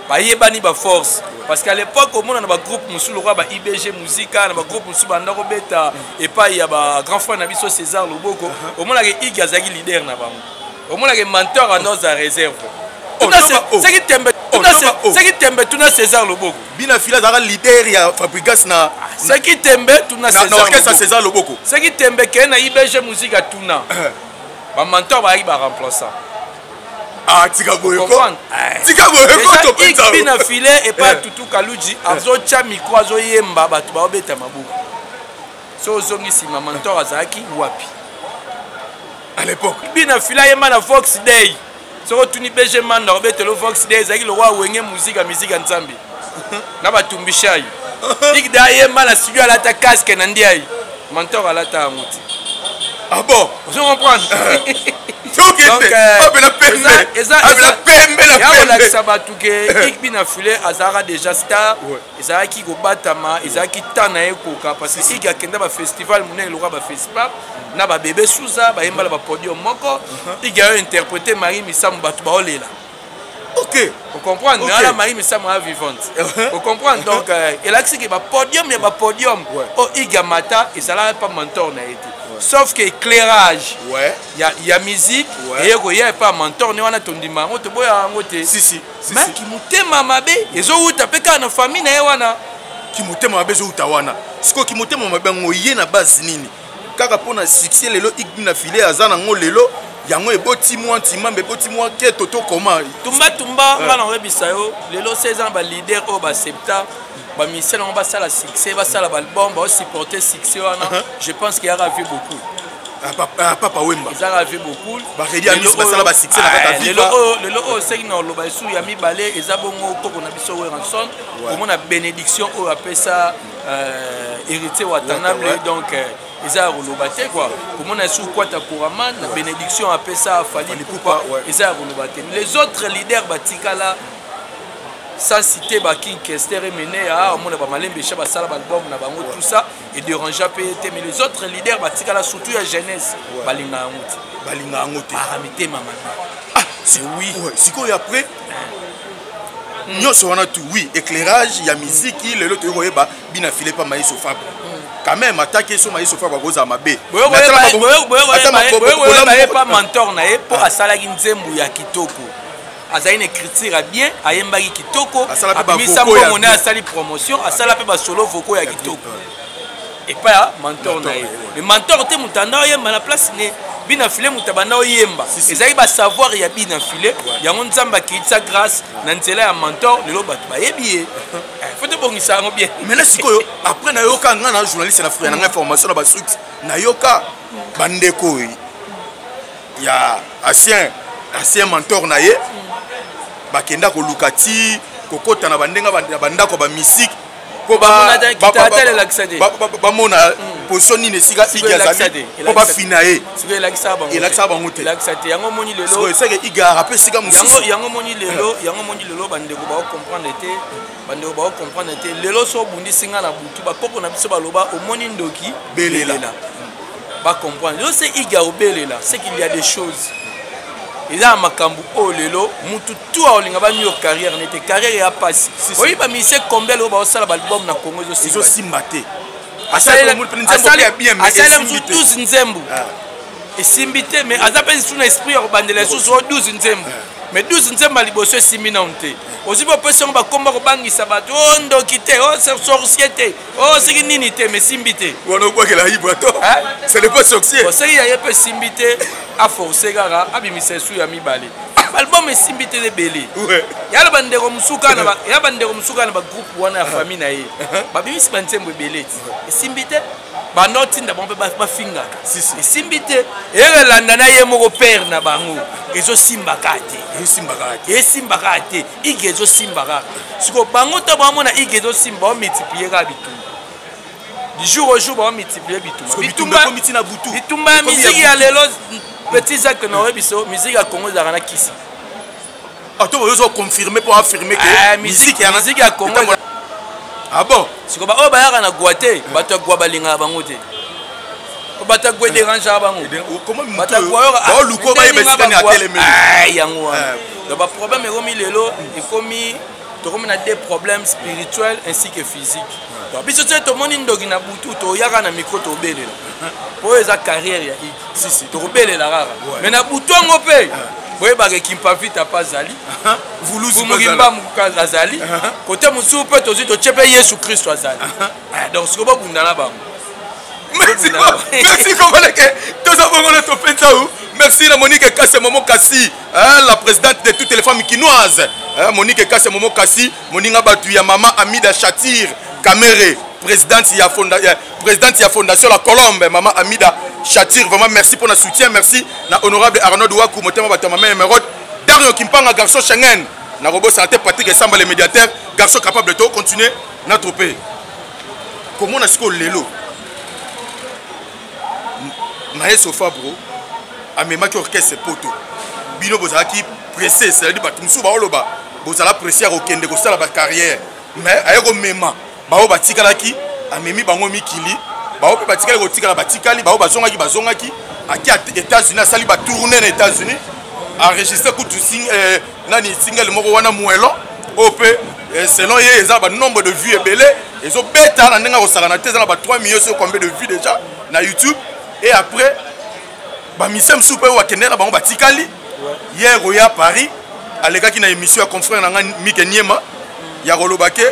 bayebani ba force parce qu'à l'époque au monde na ba groupe musu le roi ba IBG Musica na ba groupe musu banda ko beta et pas il y a ba grand frère na biso César Loboko au monde la igazaki leader na bango au monde la mentor à nos réserve c'est qui tembe tuna César Loboko bina fila za leader ya Fabrigas na c'est qui tembe tuna César Loboko c'est qui tembe ke na IBG Musica tuna ba mentor ba ba remplaçant. Ah, tika boyeko. Tika boyeko to penza. Bina filé et pas tutu kaluji azo cha micro azo yemba batu ba obeta mabuku. So zongi si ma mentor azaki wapi. À l'époque, bina filé yemba na Fox Day. So tuni BG man na obeta le Fox Day zaki le roi wenge musique nzambi. Na batumbishai. Ikda yemba na studio ala ta casque na ndiai. Mentor ala ta amuti. Ah bon, vous comprenez? Donc, Ikbina Filé azara déjà star, ezaki ko batama, ezaki tana ekoka parce que il y a kenda ba festival mona le roi ba festival na ba bébé Souza ba yembala ba podium moko, il y a interprété Marie Misam batu ba olela. OK, vous comprenez? Mais la Marie Misam est vivante. Vous comprenez? Donc elle a dit que ba podium et ba podium oh Iga Mata et ça là pas mentor na été. Sauf que éclairage, il y a musique, et il n'y a pas mentor, il y a tondima, on te boya ngote. Si. Mais qui mutema mabe, et zo uta peka na famille na yewana. Qui mutema mabe zo uta wana. Siko qui mutema mabe ngoye na base nini. Kaka pona succès lelo Ikbina Filé azana ngo lelo, yango eboti moi timambe eboti moi ke toto comment. Tumba ngana rebisa yo, lelo 16 ans ba leader au ba septa. Michel on va ça la succès, va ça l'album, va supporter succès. Je pense qu'il y aura vu beaucoup. Papa Wemba. Ils aura vu beaucoup. Bah redia mis ça la succès na kata viva. Le lo c'est que lo ba sou yami balé ezabongo koko na biso Ranson. Comme on a bénédiction au appelle ça héritier watanable donc eza rolobate quoi. Comme on a sous quoi ta Kouraman, la bénédiction appelle ça Fali Poupa eza rolobate. Les autres leaders batikala sans citer King Kester et Mené à mon Malembe Chaba Salah album na bango tout ça et déranger PET mais les autres leaders batika la surtout la jeunesse balinga ngote paramité mama ah c'est oui siko et après nyoso wana tout oui éclairage ya musique le loto yoyeba bina filé pas Maïso Fabre quand même attaquer sur Maïso Fabre goza mabe pas mentor na e pour asala nzembu ya kitoko a une écriture bien, a une bagi kitoko, a mis sa bonne à sali promotion, a sala pe ba solo voko ya kitoko. Et pas mentor na. Le mentor te mutanda yemba na place ne bina filé mutabana yemba. Ezali ba savoir ya bina filé, ya nzamba ki tsa grâce na nzela ya mentor le loba ba yebi. Faut te bongisa ngo bien. Mais là sikoyo après na yoka ngana journaliste na frère na information na ba suite na yoka bandeko ya ancien mentor na ye. Bakenda ko lukati kokota na bandenga bandako ba musique ko ba mona position ni nesika igazali ko ba finae sike lakisa bango te laksate yango moni lelo c'est que iga rappel sika mususu yango moni lelo bandeko ba comprendre te lelo so bundi singa na butu ba koko na biso baloba omoni ndoki belela ba comprendre yo c'est iga obelela c'est qu'il y a des choses. Il y a un makambu au lelo, mutu tout a olinga ba nyo carrière n'était carrière ya passe. Oui ba mi c'est combien le ba osala album na Congo zo simbaté. Asala 12 nzembu. Et simbité mais azapen sous l'esprit au bandela sous 12 nzembu. Mais 12 nzemba liboso simina onte. Aussi ba person ba komba ko bangisa bato ndo kité oh sorciété. Oh c'est nini té mais simbité. On quoi que la hibrato. C'est le pas sorcier. C'est il y a peu simbité à forcer gara abimise sous ya mibale. album esimbi te ebele ya bandeko musuka na groupe wana ya famille na ye babimisi banzembo ebele esimbi te banotinda bango mpe bafingaka esimbi te eyelanda na ye moko pere na bango ezosimbaka te ige ezosimbaka siko bango to bamona ige ezosimba bamultiplie kaka bitumba du jour au jour bamultiplie bitumba ya miziki ya lelo petit Jacques na biso musique ya Congo ezalaka na kisi to bozo confirmer pour affirmer que musique ya Congo ah bon siko ba oyo bayaka na gwa te bato ya gwa balingaka bango te bato ya gwa dérangeaka bango bato ya gwa oluko bayebesikani atelemi yango wana baproblème ekomi lelo ekomi tokomi na des problèmes spirituels ainsi que physiques biso te tomoni ndoki na butu toyaka na micro tobelela po eza carrière ya iki tokobelela kaka mais na butu yango mpe boyebaka kimpavita pa azali mokimba mokazi azali kote mosusu mpe tozwi totie mpe yesu kristo azali donc siko bobunda na bango merci Congolais toza bongona topenza ou merci la Monique Kassé Momo Kassi la présidente de toutes les femmes quinoises Monique Kassé Momo Kassi moninga batu ya mama Amida Chatir Kamere présidente ya fondation la Colombe maman Amida Chatir vraiment merci pour notre soutien merci na honorable Arnaud Wakou motema batu mama Emerald Dario Kimpanga garçon Schengen na robot santé Patrick Samba le médiateur garçon capable de continuer notre pays comment est-ce que lelo Maë Sofa bro amemaki orchestre poto bino bozalaki pressé c'est-à-dire bato mosusu baoloba bozala pressé ya kokende kosala bacarrière mais aye komema bao batikalaki amemi bango mikili bao mpe batikali kotikala batikali bao bazongaki aki États-Unis asali batourne na États-Unis enregistré kutu nani single moko wana muelo oyo mpe selon ye eza banombre de vues ebele ezobeta na ndenge akosala te eza na ba 3 millions so combien de vues déjà na YouTube et après bamise mosusu mpe oyo akendela bango batikali hier oya à Paris alekaki na émission ya confrère na nga Mike Niema ya koloba ke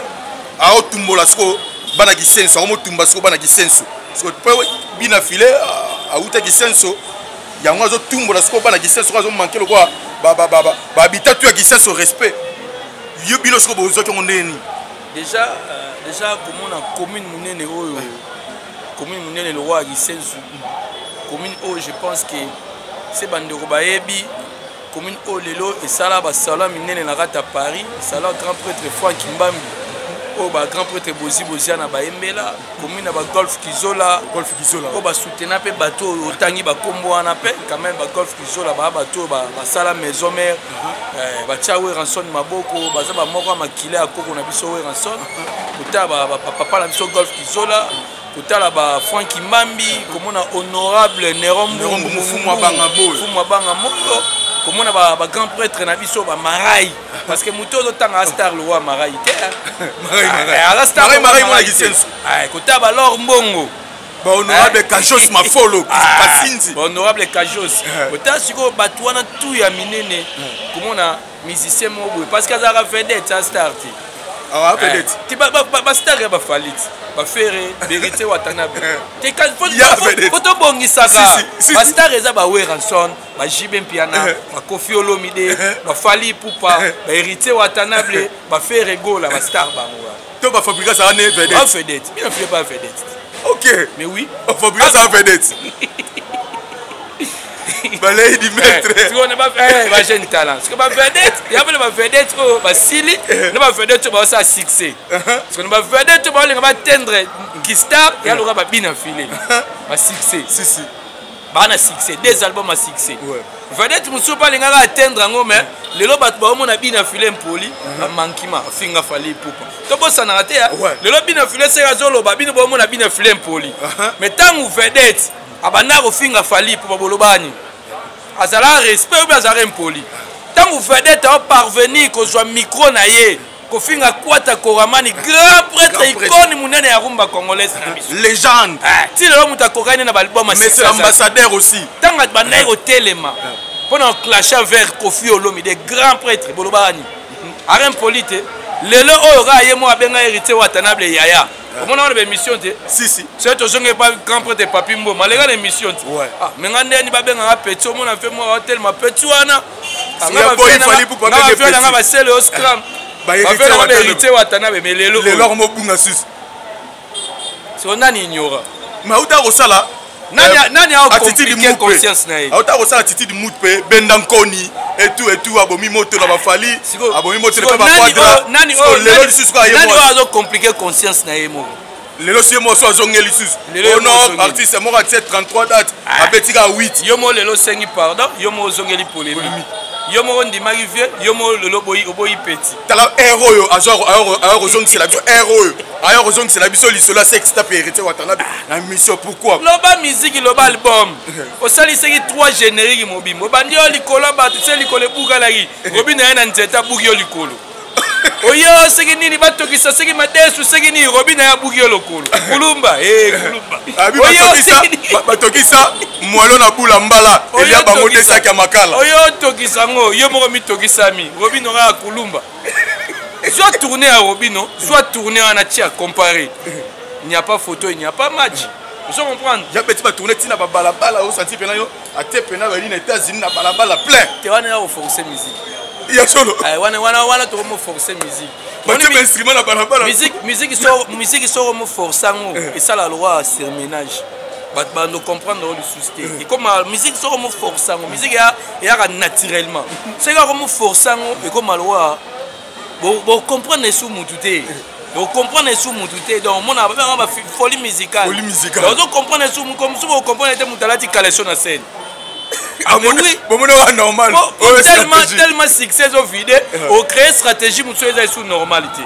aotumbola siko bana kisenso akomotumba siko bana kisenso siko mpe bina file autaki senso yango azotumbola siko bana kisenso azomanke lokwa babita tu ya kisenso respect yo bino siko bozoki yango ndeni déjà komona commune monene oyo commune monene le roi kisenso commune oyo je pense que c'est bandeko bayebi commune oyo lelo esala basala minene na kati ya Paris esala grand prêtre Franck Mbambi oyo ba grand prêtre bozia na bayembela commune na ba golf kizola oyo basoutenir mpe bato oyo otangi bakombo wana mpe quand même ba golf kizola baa bato oyo basala maison mère batia Weranson maboko baza bamoko ya makile ya koko na biso Weranson kotala bapapa na biso golf kizola kotala ba Franck Mbambi komona honorable Nerombo Fumu abanga moko komona ba grand prêtre na biso ba Marai parce que muto zotanga star le roi Marai te Marai mwana kisenso kotala ba Lor Mbongo ba honorable Kajos Mafolo Kasinzi ba honorable Kajos kotala siko batu wana tu ya minene komona musicien mo parce que azara vedette sa star ti vedette ti ba star ya ba falit bafere vérité watanabe te kan foto bongisaka bastar eza ba Weranson ba Jibe Mpiana ba Kofi Olomide ba Fali Pupa ba hérité watanable ba fere gola ba star bango to ba fabrika ça ne vedette ba vedette bien fait pas vedette OK mais oui fabrika ça vedette balay di maître tu on ba ba jeune talent parce que ba vedette ya ba vedette oh ba sili ne ba vedette ba ça succès parce que ba vedette ba linga ba tendre qui star ya lora ba bina filé ba succès si ba na succès des albums à succès vedette musu pa linga atteindre ngo mais lelo ba ba mo na bina filé mpoli ba mankima finga Fali Pupa to bossa na raté lelo bina filé c'est azolo ba bina ba mo na bina filé mpoli mais tangu vedette abana ko finga Fali Pupa bolobani azala respect ou bien azala impoli tant vous vedette à parvenir que soit micro na ye ko finga kwata koramani grand prêtre icône munene ya rumba congolaise na biso légende ti le muta kokane na album mais c'est l'ambassadeur aussi tant at bana au telema pendant clasher vers Kofi Olomide grand prêtre bolobani ara impoli te lelo oyo ga ye mo abenga hérité watanable yaya comment on a une mission si c'est toujours pas grand prêtre papi mbo malega l'émission mais ngande ni babenga petit on a fait moi tellement petit wana nga basele au scram baverité Watanabe mais lelo mobunga sus so nani ignora mais auta kosala nani a compliqué conscience na ye auta kosala titi di mout pe benda nkoni et tout abomi moto na bafali abomi moto na ba quadra nani a compliqué conscience na ye mo lelo sie mo so azongeli sus ono artiste mo 33 date abetika 8 yo mo lelo sengi pardon yo mo zongeli polémique yo mo ndimaki vie yo mo lelo boyi petit tala héros yo alors ozongisela biso héros alors ozongisela biso lisolo sexe tape hérité Watanabe na mission pourquoi loba musique loba album osalisaki 3 génériques mobimbo bandi yo likolo bato se likolo bukalaki robina ye na nzeta buki yo likolo oyo seki nini batokisa seki madesu seki ni robina ya buki yo lokolo kulumba kulumba oyo batokisa mwalo na bula mbala elia bango desaki ya makala oyo tokisa ngo yo moko mitokisami robino ka kulumba soit tourner à robino soit tourner en atia comparé il n'y a pas photo il n'y a pas match vous comprendre ya petit ba tourner tina ba balabala au senti pena yo ate pena ba lina États-Unis na balabala plein te wana ya forcer musique ya solo wana to mo forcer musique batie ba instrument na balabala musique so mo forcer ngo et ça la loi sur ménage ba no comprendre le souci et comme musique so mo forcer ngo musique ya naturellement c'est comme forcer ngo et comme la loi bon comprendre sous mututé vous comprenez sous mon tout donc mon a folie musicale donc comprendre sous comme si vous comprenez que mutalati collection na scène ah oui bon normal tellement succès au vide au créer stratégie muso eza sous normalité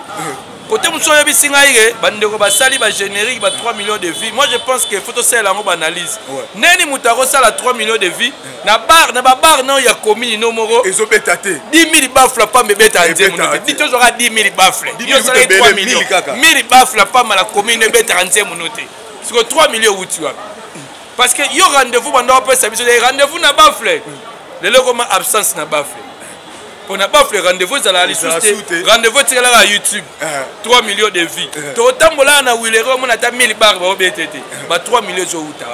côté muso ya bisinga ire bandeko basali ba générique ba 3 millions de vies moi je pense que faut ça la analyse neni mutaro sala 3 millions de vies na bar non ya commune no moro ezobetate 10 000 bafla pas me beta nze munote dit aura 10 000 bafla yo sala 3 millions 1000 bafla pas la commune beta nze munote sur 3 millions où tu as parce que yo rendez-vous bando pas ça biso rendez-vous na bafla le loko ma absence na bafla on a pas fait rendez-vous à la liste rendez-vous c'est là à YouTube 3 millions de vies to tambola na wilero mon ata 1000 bar ba BTT ba 3 millions zo uta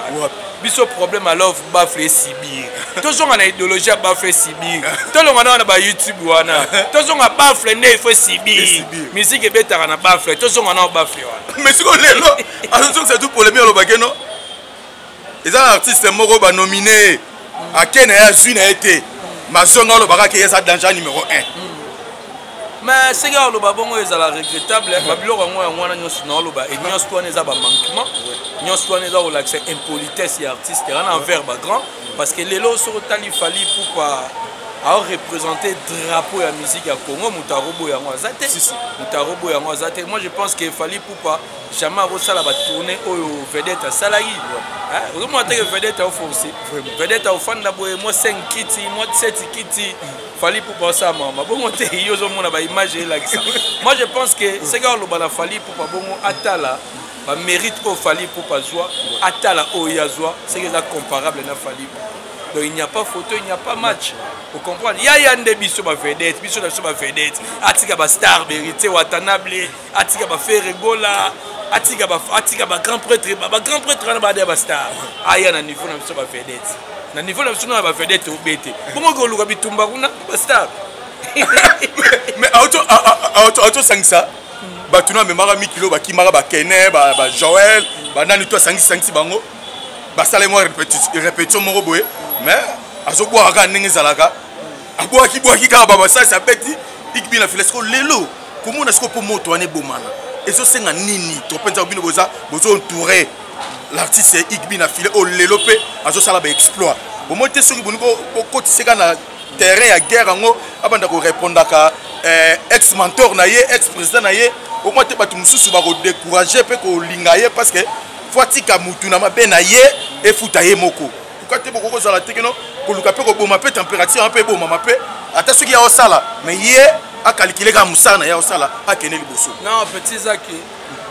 biso problème alors bafle sibir to zonga na idéologie bafle sibir to longa na ba YouTube wana to zonga bafle ne faut sibir musique betara na bafle to zonga na bafle wana mais siko lelo attention c'est tout pour les mieux lo bageno les artistes moko ba nominé à Kenya ya Zuna été mazonga lo baka ke ça danger numéro 1 mais c'est gars lo babongo ezala regrettable babilo ngo ngwana nyoso na lo ba et nyoso to neza ba manquement nyoso to neza o l'accès impolitesse et artiste wana envers ba grand parce que lelo sur tali fali pour pas a représenter drapeau ya musique ya Congo mutarobo ya ngwazate mutarobo ya ngwazate moi je pense que fali pour pas jamais rosala ba tourner oyo vedette salari hein au moins que vedette a forcé vedette a fanda boye moi 5 kiti moi 7 kiti fali pour pas ça maman bon monter yo zo mona ba image là ça moi je pense que c'est gars lo bala fali pour pas bon atala ba mérite au fali pour pas joie atala o ya joie c'est que ça comparable na fali. Donc il n'y a pas photo, il n'y a pas match. Vous comprenez? Il y a des biso ba vedette, biso na biso ba vedette. Atika ba star hérité Watanabe, atika ba Ferregola, atika ba grand prêtre na ba de ba star. Aya na niveau na biso ba vedette. Na niveau na biso na ba vedette obete. Bongo ko luka bitumba kuna ba star. Mais auto sangisa. Ba tuna me mara mi kilo ba kimara ba Kene ba Joël, ba nani to sangisi bango. Ba sale mo répétition mo boye. Mais azobo aka ndenge zalaka aboaki ka baba ça beti ikbi na filesko lelo komona siko po moto ane bomana ezo senga nini to penza bino boza entouré l'artiste ikbi na file o lelo pe azo sala ba exploit bo moté soki boniko kotiseka na terrain ya guerre ngo abanda ko répondre ka ex mentor na ye ex président na ye au moins te batu mususu ba ko décourager pe ko linga ye parce que foatika mutu na mabe na ye e futa ye moko quand tu es beaucoup sur la techno, pour le capé au ma température un peu beau ma paix, à ta ce qui a au sala, mais hier à calculer comme ça na ya au sala à Kenel Bosso. Non, petit Zaki,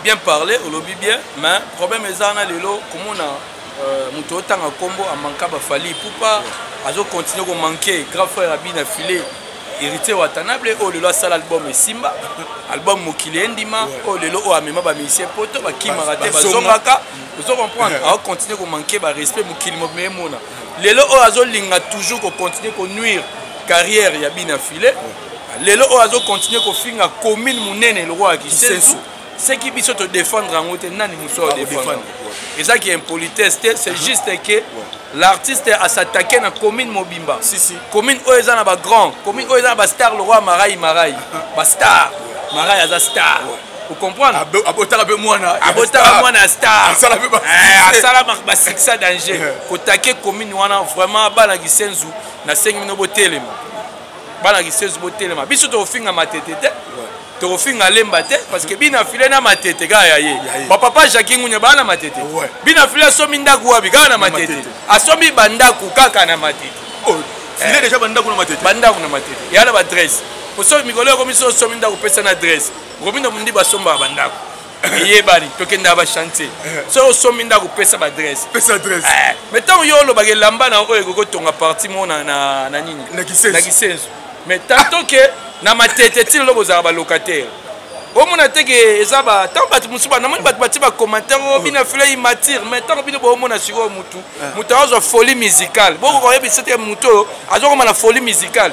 bien parlé, au lobby bien, mais problème est ça na lelo, comme on a muto autant un combo à manquer ba fali pour pas azo continuer à manquer, grand frère Abina filé. Hérité Watanabe o lelo sala album Simba album Mokili Ndima o lelo o amema ba musicien poto ba kimarate ba zongaka vous comprendre a continuer ko manquer ba respect Mokili mona lelo o azo linga toujours ko continuer ko nuire carrière ya bina filé lelo o azo continuer ko finga commune munene le roi qui sensu c'est qui biso te défendre en haute nani muso défendre et ça qui est impolitesse c'est juste que l'artiste a s'attaquer na commune Mobimba commune oeza na ba grand commune oeza ba star le roi Marai ba star Marai aza star vous comprenez abotala be mwana star asala ba succès danger ko taquer commune wana vraiment bana gisenzu na 5000 botelema bana gisenzu botelema biso to finga matete to finga lemba te parce que bina filé na matete ga ya ye ba papa Jacques Ngunya bana matete bina filé somi ndaku wabi ga na matete asomi bandaku kaka na matete filé déjà bandaku na matete ya la adresse pour so migolo ko miso somi ndaku pesa na adresse Robino mundi ba somba bandako yebani tokenda ba chantier so somi ndaku pesa ba adresse mais tant yo lo bagé lamba na oyo ko tonga parti mona na nini na gisenzo mais tant que na matete ti lo bozala ba locataire o mona teke ezaba tant bat musuba na moni bat ba commentaire o bina file i matir mais tant bino bo mona siko mutu azo folie musicale boko ko yebi c'était mutu azo ko na folie musicale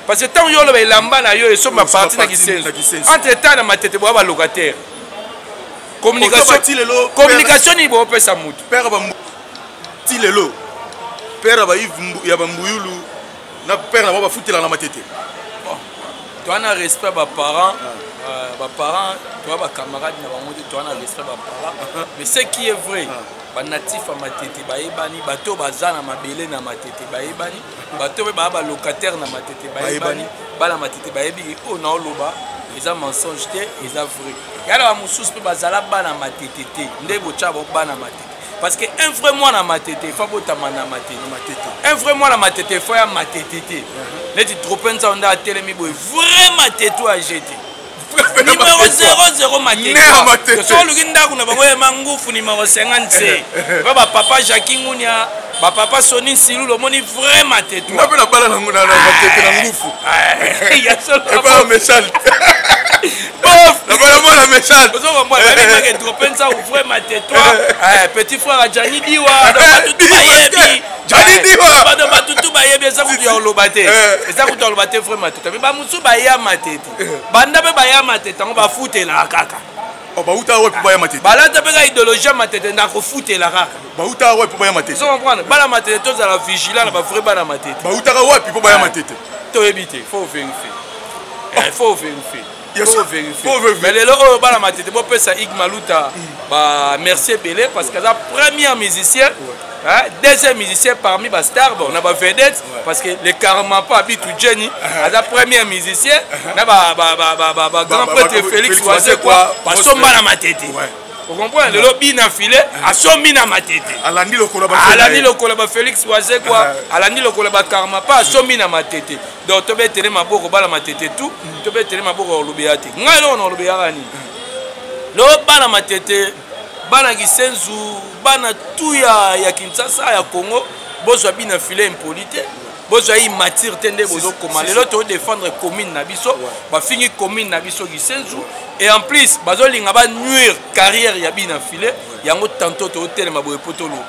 parce que tant yo lo ba lamba na yo so ma parti na gisenzo entre temps na matete bo ba locataire communication ni bo pesa mutu père ba tilelo père ba ya ba mbuyulu na père na ba futela na matete tu as un respect par parents tu as des camarades tu as un respect par parents mais ce qui est vrai ba natif à matete ba ebani bato bazana mabele na matete ba ebani bato ba locataire na matete ba ebani ba la matete ba ebi o na oloba eza mensonge te eza vrai yala ba mususu pe bazala ba na matete te ndebo chabo ba na matete parce que un vrai moi na matete faut botama na matete un vrai moi na matete faut ya matete neti tropenza onda telemi boy vraiment teto a jeter numéro 00 matete so lukinda kuna bango ya mangufu numéro 50 ba papa Jacques Ngunya ba papa Soni Silulo moni vraiment teto na pena bala na matete na ngufu ya solo pas méchant bof na bala mona méchant bozo moi ba meke tropenza vraiment teto petit frère Jani Diwa bado batutu bayebi eza kutu ya olobate eza kutu ya olobate vraiment tout mais ba musu ba ya matete banda be ba ya matete ngo ba futela kaka bauta wa pe ba ya matete balata pe ka idéologie matete na ko futela kaka bauta wa pe ba ya matete so comprendre bala matete to za la vigilant na ba vrai bala matete bauta ka wa pe ba ya matete to éviter faut vérifier mais les lots bala matete bo pesa Igmaluta ba merci belé parce que la première musicien deuxième musicien parmi les stars, on a pas vedette parce que les carrément pas habitent Jenny, la première musicien, on a grand prêtre Félix Oisé quoi, parce qu'on va la tête. Vous comprenez? Le lobby n'a filé, à son mina ma tête. Alani le collab Félix Oisé quoi, Alani le collab carrément pas, à son mina ma tête. Donc tu peux tenir ma bourre bala ma tête tout, tu peux tenir ma bourre au lobbyati. Moi on a lobbyarani. Le bala ma tête. Bana gisenzu bana tout ya Kinshasa ya Congo bozwa bina filet impolite bozwa yi matir tende bozo koma lelo to défendre commune na biso ba fingi commune na biso gisenzu et en plus bazo linga ba nuire carrière ya bina filet yango tantôt to hotel ma boye potoloba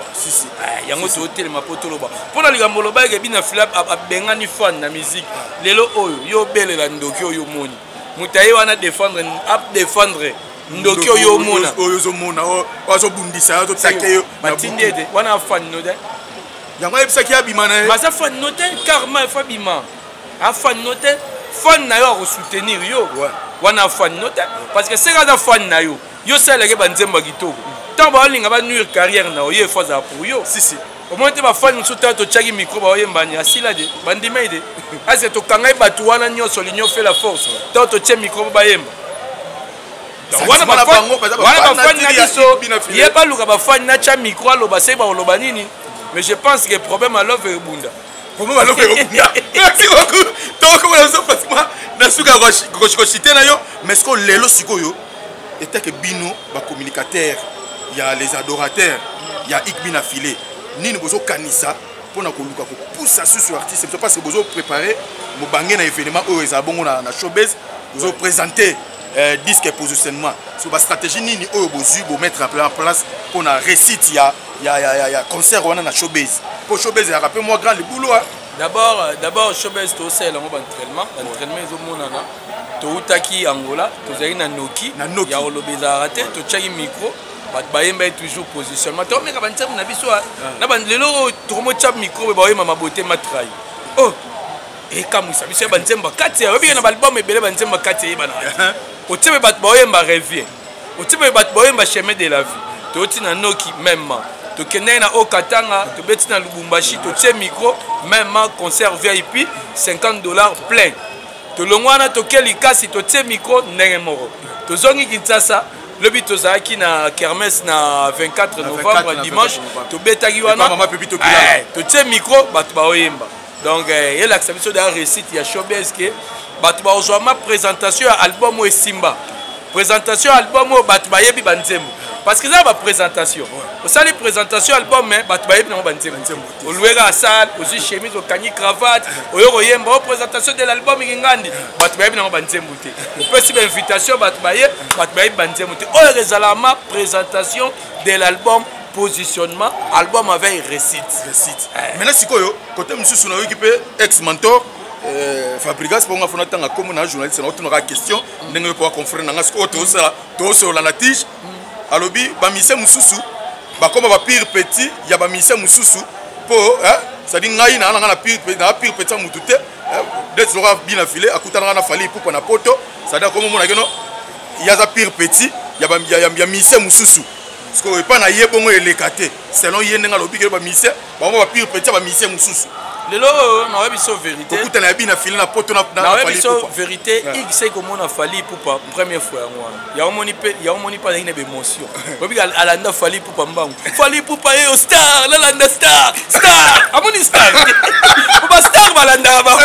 yango to hotel ma potoloba pona ligambo loba ke bina filet abengani fan na musique lelo oyo yo belela ndoki oyo moni mutayi wana défendre ndoki oyo mona oyo mona ozo bundisa ozo takeyo matindede wana fan note yango ebisaki abima na basa fan note karma fa bima a fan note fan na yo ko soutenir yo wana fan note parce que c'est quand fan na yo sala ke banzemba kitoko tant ba linga ba nuire carrière na yo faza pour yo au moins te ba fan souta to chaki micro ba yembani asila de bandimede ase to kangai batu wana nyoso linyo fait la force tant to che micro ba yemba wana bafani na biso ye baluka bafani na cha micro aloba se baoloba nini mais je pense que problème à l'offre ebunda merci beaucoup donc comme ça pratiquement na suka kochite na yo mais ce que lelo sikoyo était que bino ba communicateur il y a les adorateurs il y a Ikbina filé nini bozo kanisa pona ko luka ko pousser sur artiste c'est parce que bozo préparer mo bangé na événement au ezabongo na showbiz bozo présenter disque et positionnement sur la stratégie nini oyo bozu bo mettre en place pour la réussite ya concert on a showbiz pour showbiz ya rappelle moi grand le boulot D'abord, Showbiz, tu sais, l'entraînement est au Monana. Tu as Angola, tu as Noki, il y a Olobeza raté, tu as un micro, tu as toujours positionnement. Tu as un micro, tu as un micro, tu as un micro, tu as beauté matrai. Oh, et comme ça, tu as un micro, tu as un album, tu as un micro, tu as un revient. Tu as un chemin de la vie. Tu as un Noki, même. Tu connais na Okatanga, tu beti na Lubumbashi, tu tiens micro, même concert VIP, $50 plein. Tu longwana tu keli kasi tu tiens micro nengemoro. Tu zongi Kinshasa, le but tu zaki na kermesse na 24 novembre dimanche, tu betagi wana. Tu tiens micro, batu ba oyemba. Donc il y a l'acceptation d'un récit, il y a Showbiz que batu ba ozwa présentation album o Simba. Présentation album o batu ba yebi banzembo. Parce que ça va présentation. Au salle de présentation album mais bah tu vas y venir au louer à salle, aussi chemise, au cani cravate, au yemba présentation de l'album ingandi. Bah tu vas y venir au possible invitation bah tu vas y oh résalama présentation de l'album positionnement album avec récite. Maintenant si quoi côté monsieur Sounaoui qui peut ex mentor Fabrigas pour nga tanga comme na journaliste na autre question ndenge pour confrère na ngasko to so la tige alobi ba mise mususu ba comme ba pire petit ya ba mise mususu po ça dit ngai na pire petit mutute d'être aura bien affilé akutana na fali pour na poto ça dit comme mona keno ya za pire petit ya mise mususu parce que pas na yebongo elekate selon yende ngalobi ke ba mise ba pire petit ba mise mususu lelo na biso vérité okuta na bina fili na poto na fali biso vérité il sait comment na fali pour première fois ya moni pas une émotion obi alanda fali pour mbangu fali pour pas yo star la landa star amoni star pour star balanda ba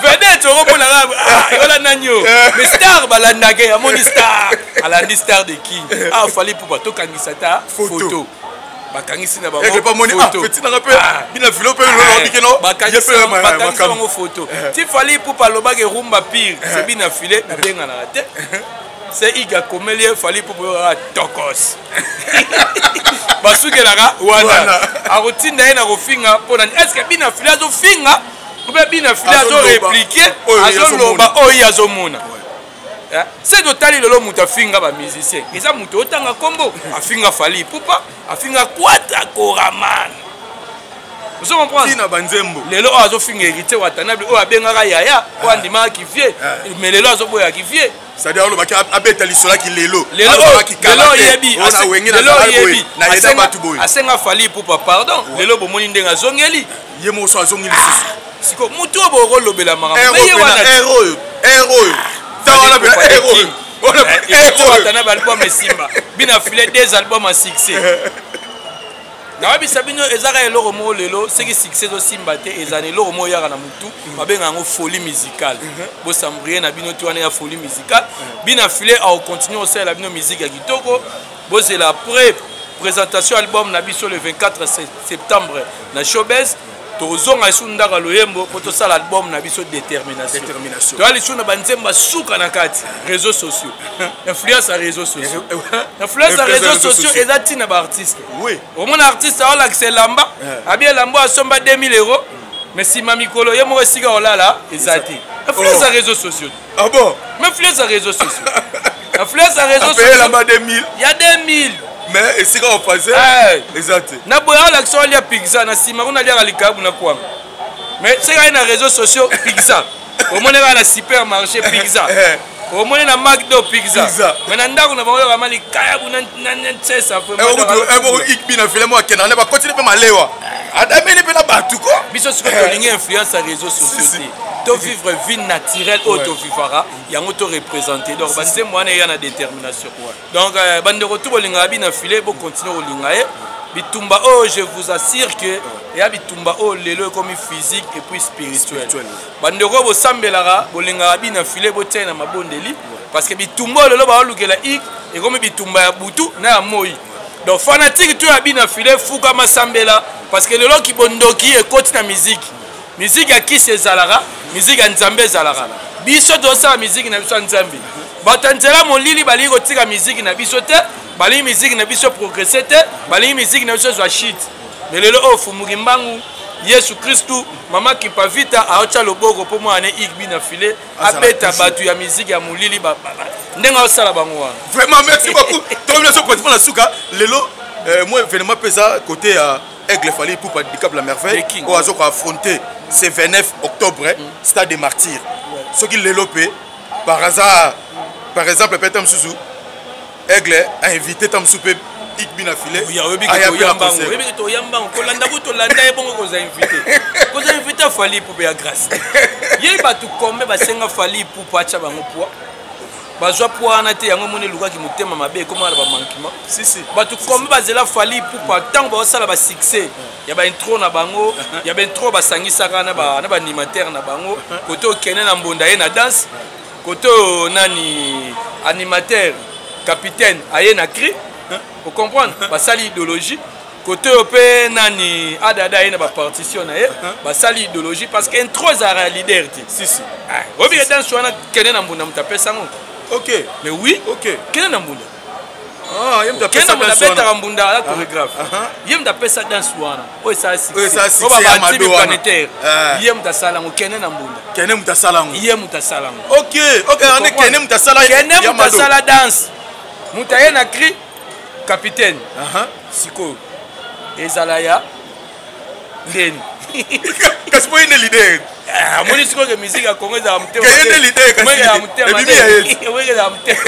vedette on na yola nanyo mais star balanda ke amoni star alandi star de qui fali pour pas to kangisa ta photo bakangisi na ba petit na rappel bina filo pe lo bikeno bakangisi bango photo ti fali pour paloba ke rumba pire c'est bina filé na benga na te c'est iga komelie fali pour tokos basuke la wana arotinda ina kofinga pona est-ce que bina filé azo finga ou bien bina filé azo répliquer azo loba oyi azo mona. C'est total le muta finga ba musicien. Eza muto otanga kombo, afinga fali pupa, afinga kwata koraman. Vous comprenez? Tina banzembo. Lelo azo finga hérité watanabi o abengaka yaya, o andima ki vie, mais lelo azo boya ki vie. C'est-à-dire le baki abeta lisola ki lelo. Lelo yebi, na yeda batuboy. Asenga fali pupa pardon. Lelo bomoni ndenga zongeli. Yemo so azongeli sisi. Siko muto bo rolobela mara. Mais ye wana héros. Album Simba bina filé des albums à succès na bisabino ezaka eloko mo lelo c'est que succès do Simba te ezane eloko mo yaka na mutu babenga ngo folie musicale bo sambrier na bino tuana ya folie musicale bina filé à continuer aussi la bino musique ya kitoko bo c'est la présentation album na biso le 24 septembre na Showbiz tozonga sundaka loyembo pour to sala album na biso détermination to ali suna banzemba suka na kati réseaux sociaux influence à réseaux sociaux ezati na ba artiste oui au moins artiste a l'accès lamba abia lamba asomba 2000 €. Mais si mamikolo yemo esika olala ezati influence à réseaux sociaux. Ah bon influence à réseaux sociaux influence à réseaux sociaux lamba 2000 il y a 2000 mais c'est quand on faisait exact na boya l'action ya pizza na sima kuna lia likabu na kwa mais c'est quand na réseaux sociaux pizza au moins na supermarché pizza au moins na McDo pizza mais na ndako na bango kama likabu na ntesa vraiment ikbina filemo akena na ba continuer pe malewa adamene pe na batu ko biso siko tolingi influence à réseaux sociaux to vivre vie naturelle auto vivara yango to représenter donc banze mwana ya na détermination donc bande retour bolinga bina filé bo continuer olinga e bitumba oh je vous assure que ya bitumba oh lelo comme physique et puis spirituel bande ro bo sambelara bolinga bina filé bo tena mabondeli parce que bitumba lelo ba lukela ik et comme bitumba ya butu na ya moi donc fanatique tu ya bina filé fuka masambela parce que lelo ki bondoki et côté na musique ya kisi ezalara musique ya nzambe ezalara biso tosala musique na biso ya nzambe bato nzela molili balingi kotika musique na biso te balingi musique na biso progresser te balingi musique na biso ezwa shit mais lelo oyo fumuki mbangu Yesu Christu mama Kipavita aocha loboko po mwana igbi na filet abeta batu ya musique ya mulili ndenga osala bango wana. Vraiment merci beaucoup. Termination pour la souka lelo moi événement pesa côté Aigle Fally pour handicap la merveille au azo ko affronter ce 29 octobre stade des martyrs. Ce qui lelo pe par hasard par exemple Petam Suzu Aigle a invité Tam Soupé Igbina Filet. Oui, oui, Fally pour bien grâce. Il va tout comme basenga Fally pour pacha bango poa. Bazwa poa na te yango moni luka ki mutema mabe comme ala ba manquement. Si si. Ba tout comme bazela Fally pour pas tant ba sala ba succès. Ya ba intro na bango, ya ba intro ba sangisa kana ba animateur na bango. Koto kene na mbonda ye na danse. Koto nani animateur capitaine aye na cri. Vous comprenez? Basali idéologie. Côté opé nani adada ina ba partition na ye. Basali idéologie parce qu'un trop à leader. Si si. Ah, obi dans soana kene na mbunda mutape sango. OK. Mais oui, OK. Kene na mbunda. Ah, yem tape ça dans soana. Kene mbunda la chorégraphe. Yem tape ça dans soana. O ça si. O ça si. Oba ba tibi planétaire. Yem ta sala ngo kene na mbunda. Kene muta sala ngo. Yem ta sala ngo. OK, OK, on est kene muta sala. Kene muta sala danse. Mutaye na cri capitaine. Siko. Ezalaya. Ndeni. Kaspo ine leader. Ah, moni siko que musique a Congo za mutema. Ine leader kasi. Ebibi ya yel. Wege za mutema.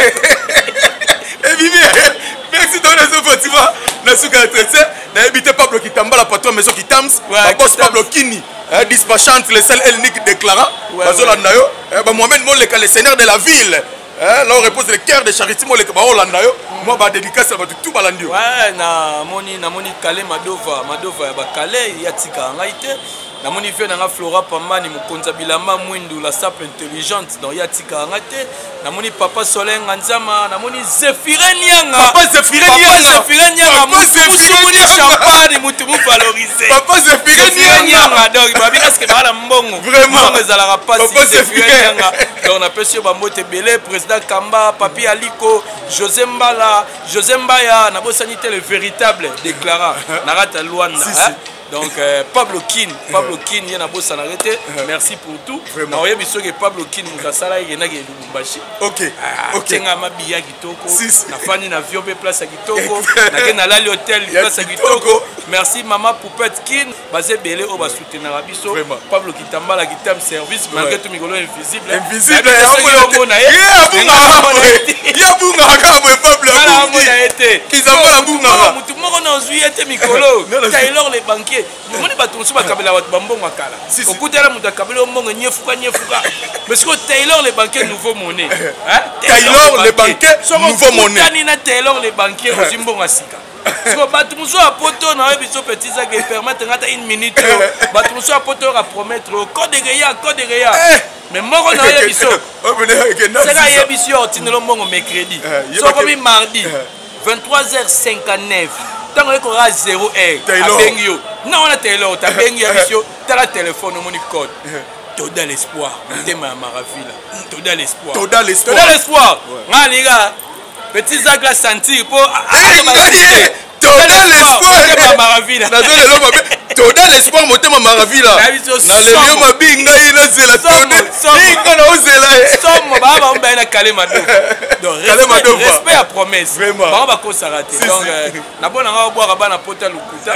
Ebibi ya yel. Merci dans les opportunités. Na suka traité. Na ebité Pablo Kitamba la patron maison Kitams. La boss Pablo Kini. Dispatchante le seul elnique déclara. Bazola nayo. Ba Mohamed Mon le seigneur de la ville. Là on repose le cœur de charité moi le Hollandayo moi ba dédicace ba tout balandio ouais na moni Kale Madova ya ba Kale ya tika ngaite na moni fait na Flora Pambani mukonza bilamba mwindu la sap intelligente dans ya tika ngate na moni papa Solenga Nzama na moni Zefire Nyanga papa Zefire Nyanga moni champagne mutu mu valoriser papa Zefire Nyanga donc babi parce que bala mbongo vraiment ezala rapasi Zefire Nyanga donc on appelle sur bambote belé président Kamba Papi Aliko José Mbaya na bosanité le véritable déclarant Narata Luanda donc Pablo Kin y a bossa arrêté merci pour tout na oye biso que Pablo Kin mutasala yena ke Lubumbashi OK tenga mabiya kitoko na fani na viombe place kitoko na ke na lali hotel place kitoko merci maman Poupette Kin basé belé o ba soutenir biso Pablo Kitambala Kitam service malgré tout migolo invisible ya bunga kama Pablo Kitambala bunga mutu moko na zuiete mikolo Taylor les banquiers moni batunsu bakabela watu bambongo akala okutela mutu akabela mbongo nyefuka mais ce que Taylor les banquiers nouveau monnaie Taylor les banquiers nouveau monnaie tani na Taylor les banquiers ozimbongo asika so batunsu apoto na biso petit ça qui permettre ngata une minute batunsu apoto ra promettre code de réa mais moko na biso c'est la yebiso tinelo mbongo mercredi so comme mardi 23h59 tant que aura 0 heure abengio non on a Taylor ta bengi émission ta téléphone mon code total espoir tema maravilla total espoir ngaliga petit Zach la sentir pour total espoir maravilla total l'espoir motema maravilla na lelio mabinga ina zela total na ozela somo baba mbena Kale Madova donc respect à promesse baba ko sarate donc na bona nga boira bana pota lukuta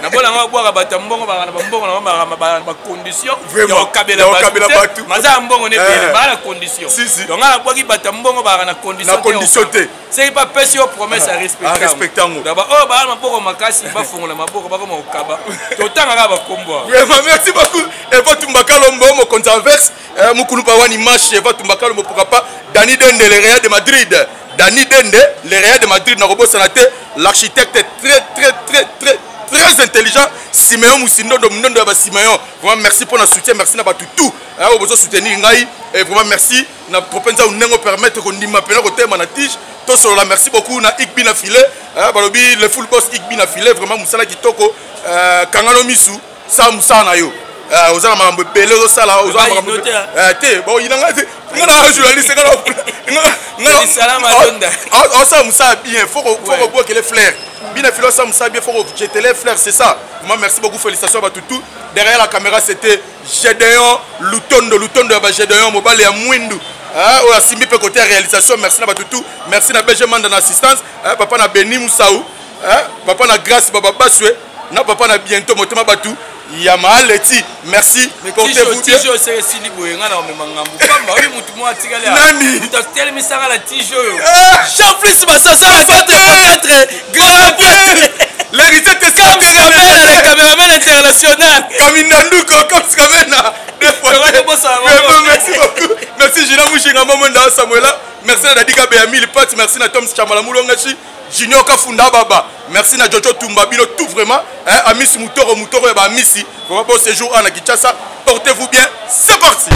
na bona nga boira batambongo bana bambongo na ba condition yo kabela batu maza mbongo ne pele bana condition donc nga boki batambongo bana condition te c'est pas pesio promesse à respecter d'abord oh bana maboko makasi ba fongola maboko ba ko mokaba vraiment merci beaucoup Eva Tumbakalo Mbomo controverse mukulu pa wani match Eva Tumbakalo mo pourquoi pas Dani Dende le Real de Madrid le Real de Madrid na robo sanate l'architecte très intelligent Simeon Moussindo Dominondo ba Simeon vraiment merci pour notre soutien merci na ba tout au besoin soutenir ngai et vraiment merci na propenza unengo permettre ko ndima pena ko tema na tige to sur la merci beaucoup na Igbina Filet balobi le full boss Igbina Filet vraiment musala kitoko kangano misu sa musana yo ozala mambo belé osala ozala mambo te bon inanga te ngana journaliste ngana salama donda osa musa bien faut que les fleurs Bina Filet osa musa bien faut que jeter les fleurs c'est ça moi merci beaucoup félicitations à tout derrière la caméra c'était Gédéon Lutondo ya Gédéon mobile ya Mwindu o asimbi pe côté réalisation merci na batutu merci na Benjamin dans assistance papa na Beni Moussaou papa na Grâce Baba Baswe na papa na bientôt motema batu ya Maleti merci portez-vous bien tijo c'est sili boyenga na memangambu pamba oui mutu mo atikale nani docteur misanga la tijo Jean-Fils Basasa contre grand l'héritier le caméraman international Kaminanduko comme Kamena merci beaucoup merci Gina Mouchinga Mamonda Samuela merci na Dadika Béamil Pat merci na Tom Chamala Moulongachi Junior Kafunda Baba merci na Jojo Tumbabino tout vraiment Amis Moutoro et Amisi vraiment bon séjour à Kinshasa portez-vous bien c'est parti.